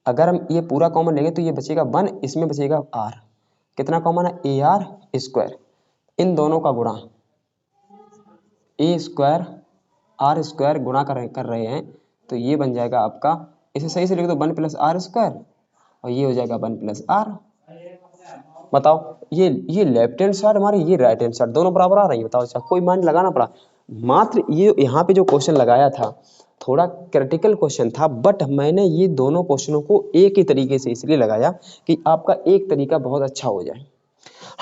अगर हम ये पूरा कॉमन लेंगे तो ये बचेगा 1, इसमें बचेगा r। कितना कॉमन है? ए आर स्क्वायर। इन दोनों का गुणा ए स्क्वायर आर स्क्वायर गुणा कर रहे हैं तो ये बन जाएगा आपका, इसे सही से लिख दो 1 + r स्क्वायर और ये हो जाएगा 1 + r। बताओ ये लेफ्ट हैंड साइड हमारी, ये राइट हैंड साइड दोनों बराबर आ रही है। बताओ अच्छा, कोई मान लगाना पड़ा? मात्र ये यहाँ पे जो क्वेश्चन लगाया था थोड़ा क्रिटिकल क्वेश्चन था, बट मैंने ये दोनों क्वेश्चनों को एक ही तरीके से इसलिए लगाया कि आपका एक तरीका बहुत अच्छा हो जाए।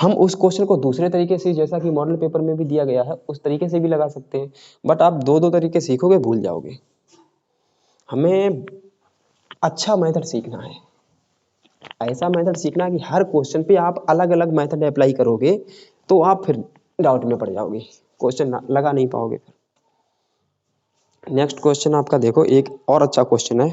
हम उस क्वेश्चन को दूसरे तरीके से, जैसा कि मॉडल पेपर में भी दिया गया है, उस तरीके से भी लगा सकते हैं, बट आप दो तरीके सीखोगे भूल जाओगे। हमें अच्छा मेथड सीखना है, ऐसा मेथड सीखना है कि हर क्वेश्चन पे आप अलग अलग मेथड अप्लाई करोगे तो आप फिर डाउट में पड़ जाओगे, क्वेश्चन लगा नहीं पाओगे। नेक्स्ट क्वेश्चन आपका देखो, एक और अच्छा क्वेश्चन है।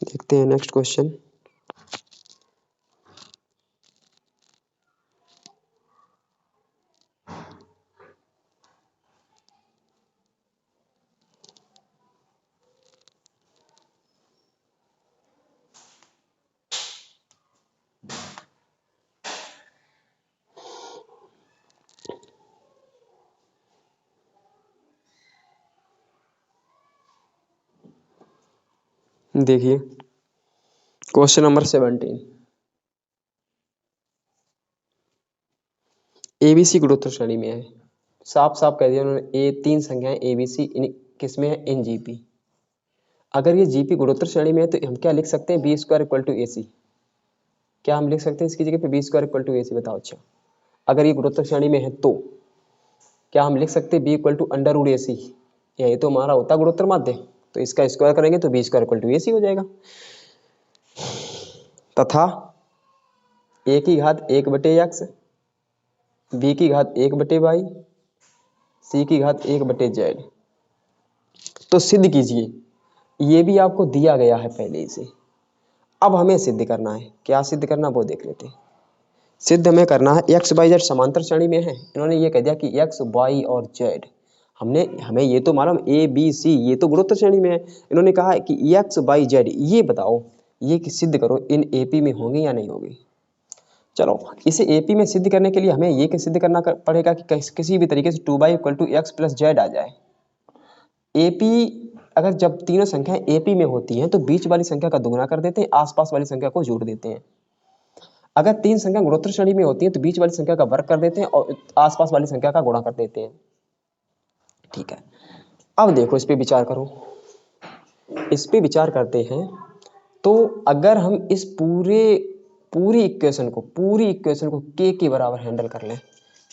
देखते हैं नेक्स्ट क्वेश्चन। देखिए क्वेश्चन नंबर 17, एबीसी गुणोत्तर श्रेणी में है। साफ साफ कह दिया उन्होंने, ए 3 संख्याएं एबीसी किस में है? In GP. अगर ये जीपी गुणोत्तर श्रेणी में है तो हम क्या लिख सकते हैं? b² = ac। क्या हम लिख सकते हैं इसकी जगह पे b² = ac? बताओ अच्छा, अगर ये गुणोत्तर श्रेणी में है तो क्या हम लिख सकते हैं b √ ac? यही तो हमारा होता है गुणोत्तर माध्य, तो इसका स्क्वायर करेंगे तो b² = ac हो जाएगा। तथा a की घात 1/x, b की घात 1/y, c की घात 1/z। तो सिद्ध कीजिए, ये भी आपको दिया गया है पहले से। अब हमें सिद्ध करना है, क्या सिद्ध करना वो देख लेते हैं। सिद्ध हमें करना है x y z समांतर श्रेणी में है। इन्होंने ये कह दिया कि x y और z, हमें ये तो मालूम a b c ये तो गुणोत्तर श्रेणी में है। इन्होंने कहा है कि x y z ये बताओ, ये कि सिद्ध करो इन AP में होंगे या नहीं होंगे। चलो इसे AP में सिद्ध करने के लिए हमें ये सिद्ध करना पड़ेगा कि किसी भी तरीके से 2y = x + z आ जाए। AP अगर जब तीनों संख्याएं AP में होती हैं तो बीच वाली संख्या का दुगुना कर देते हैं, आसपास वाली संख्या को जोड़ देते हैं। अगर 3 संख्या गुणोत्तर श्रेणी में होती हैं तो बीच वाली संख्या का वर्ग कर देते हैं और आसपास वाली संख्या का गुणा कर देते हैं। ठीक है, अब देखो इस पे विचार करो। इस पे विचार करते हैं तो अगर हम इस पूरी इक्वेशन को k के बराबर हैंडल कर लें,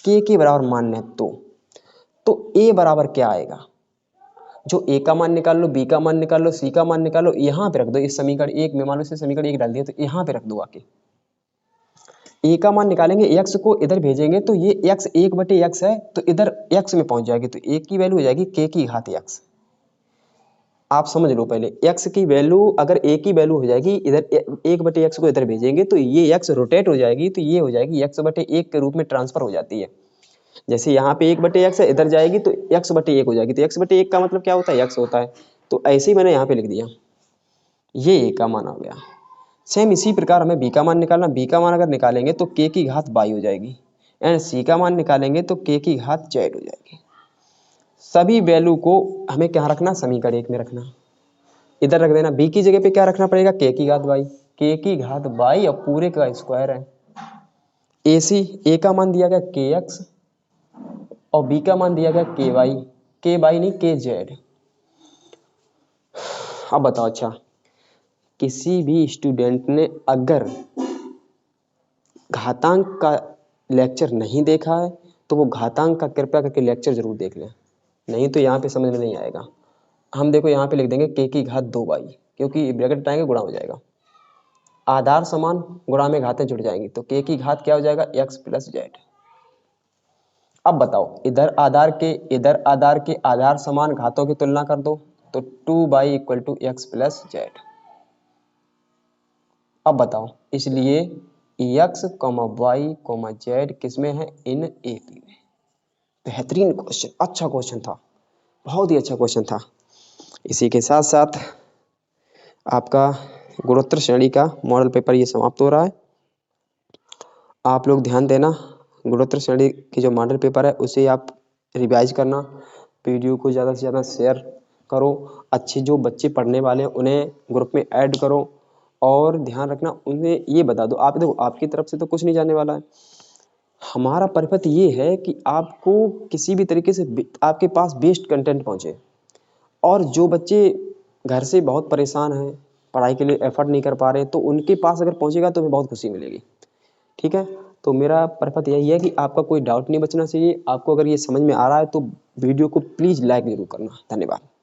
k के बराबर मान लें तो a बराबर क्या आएगा? जो a का मान निकाल लो, b का मान निकाल लो, c का मान निकालो, यहाँ पे रख दो। इस समीकरण 1 में मान लो इसे समीकरण 1 डाल दिया तो यहाँ पे रख दो आके। a का मान निकालेंगे, x को इधर भेजेंगे तो ये x 1/x है तो इधर x में पहुंच जाएगी, तो a की वैल्यू हो जाएगी k की घात x। आप समझ लो पहले, x की वैल्यू अगर a की वैल्यू हो जाएगी, इधर 1/x को इधर भेजेंगे तो ये x रोटेट हो जाएगी, तो ये हो जाएगी x/1 के रूप में ट्रांसफर हो जाती है। जैसे यहाँ पे 1/x है, इधर जाएगी तो x/1 हो जाएगी, तो x/1 का मतलब क्या होता है? x होता है। तो ऐसे ही मैंने यहाँ पे लिख दिया, ये a का मान आ गया। सेम इसी प्रकार हमें b का मान निकालना, b का मान अगर निकालेंगे तो k की घात y हो जाएगी, एंड c का मान निकालेंगे तो k की घात z हो जाएगी। सभी वैल्यू को हमें क्या रखना? समीकरण 1 में रखना, इधर रख देना। b की जगह पे क्या रखना पड़ेगा? k की घात y, k की घात y और पूरे का स्क्वायर है। AC a का मान दिया गया kx और b का मान दिया गया ky नहीं kz। अब बताओ अच्छा, किसी भी स्टूडेंट ने अगर घातांक का लेक्चर नहीं देखा है तो वो घातांक का कृपया करके लेक्चर जरूर देख लें, नहीं तो यहाँ पे समझ में नहीं आएगा। हम देखो यहाँ पे लिख देंगे k की घात 2y, क्योंकि ब्रैकेट हटाएंगे गुणा हो जाएगा। आधार समान गुणा में घातें जुड़ जाएंगी तो k की घात क्या हो जाएगा? x + z। अब बताओ, इधर आधार के आधार समान घातों की तुलना कर दो तो 2y = x + z। अब बताओ, इसलिए x, y, z किस में है? इन AP में। बेहतरीन क्वेश्चन, अच्छा क्वेश्चन था। बहुत ही अच्छा क्वेश्चन था। इसी के साथ साथ आपका गुणोत्तर श्रेणी का मॉडल पेपर ये समाप्त हो रहा है। आप लोग ध्यान देना, गुणोत्तर श्रेणी की जो मॉडल पेपर है उसे आप रिवाइज करना, वीडियो को ज़्यादा से ज़्यादा शेयर करो, अच्छे जो बच्चे पढ़ने वाले हैं उन्हें ग्रुप में ऐड करो और ध्यान रखना उन्हें ये बता दो। आप देखो आपकी तरफ से तो कुछ नहीं जाने वाला है, हमारा पर्पस ये है कि आपको किसी भी तरीके से आपके पास बेस्ट कंटेंट पहुँचे। और जो बच्चे घर से बहुत परेशान हैं, पढ़ाई के लिए एफर्ट नहीं कर पा रहे, तो उनके पास अगर पहुँचेगा तो हमें बहुत खुशी मिलेगी। ठीक है, तो मेरा पर्पस यही है कि आपका कोई डाउट नहीं बचना चाहिए। आपको अगर ये समझ में आ रहा है तो वीडियो को प्लीज़ लाइक जरूर करना। धन्यवाद।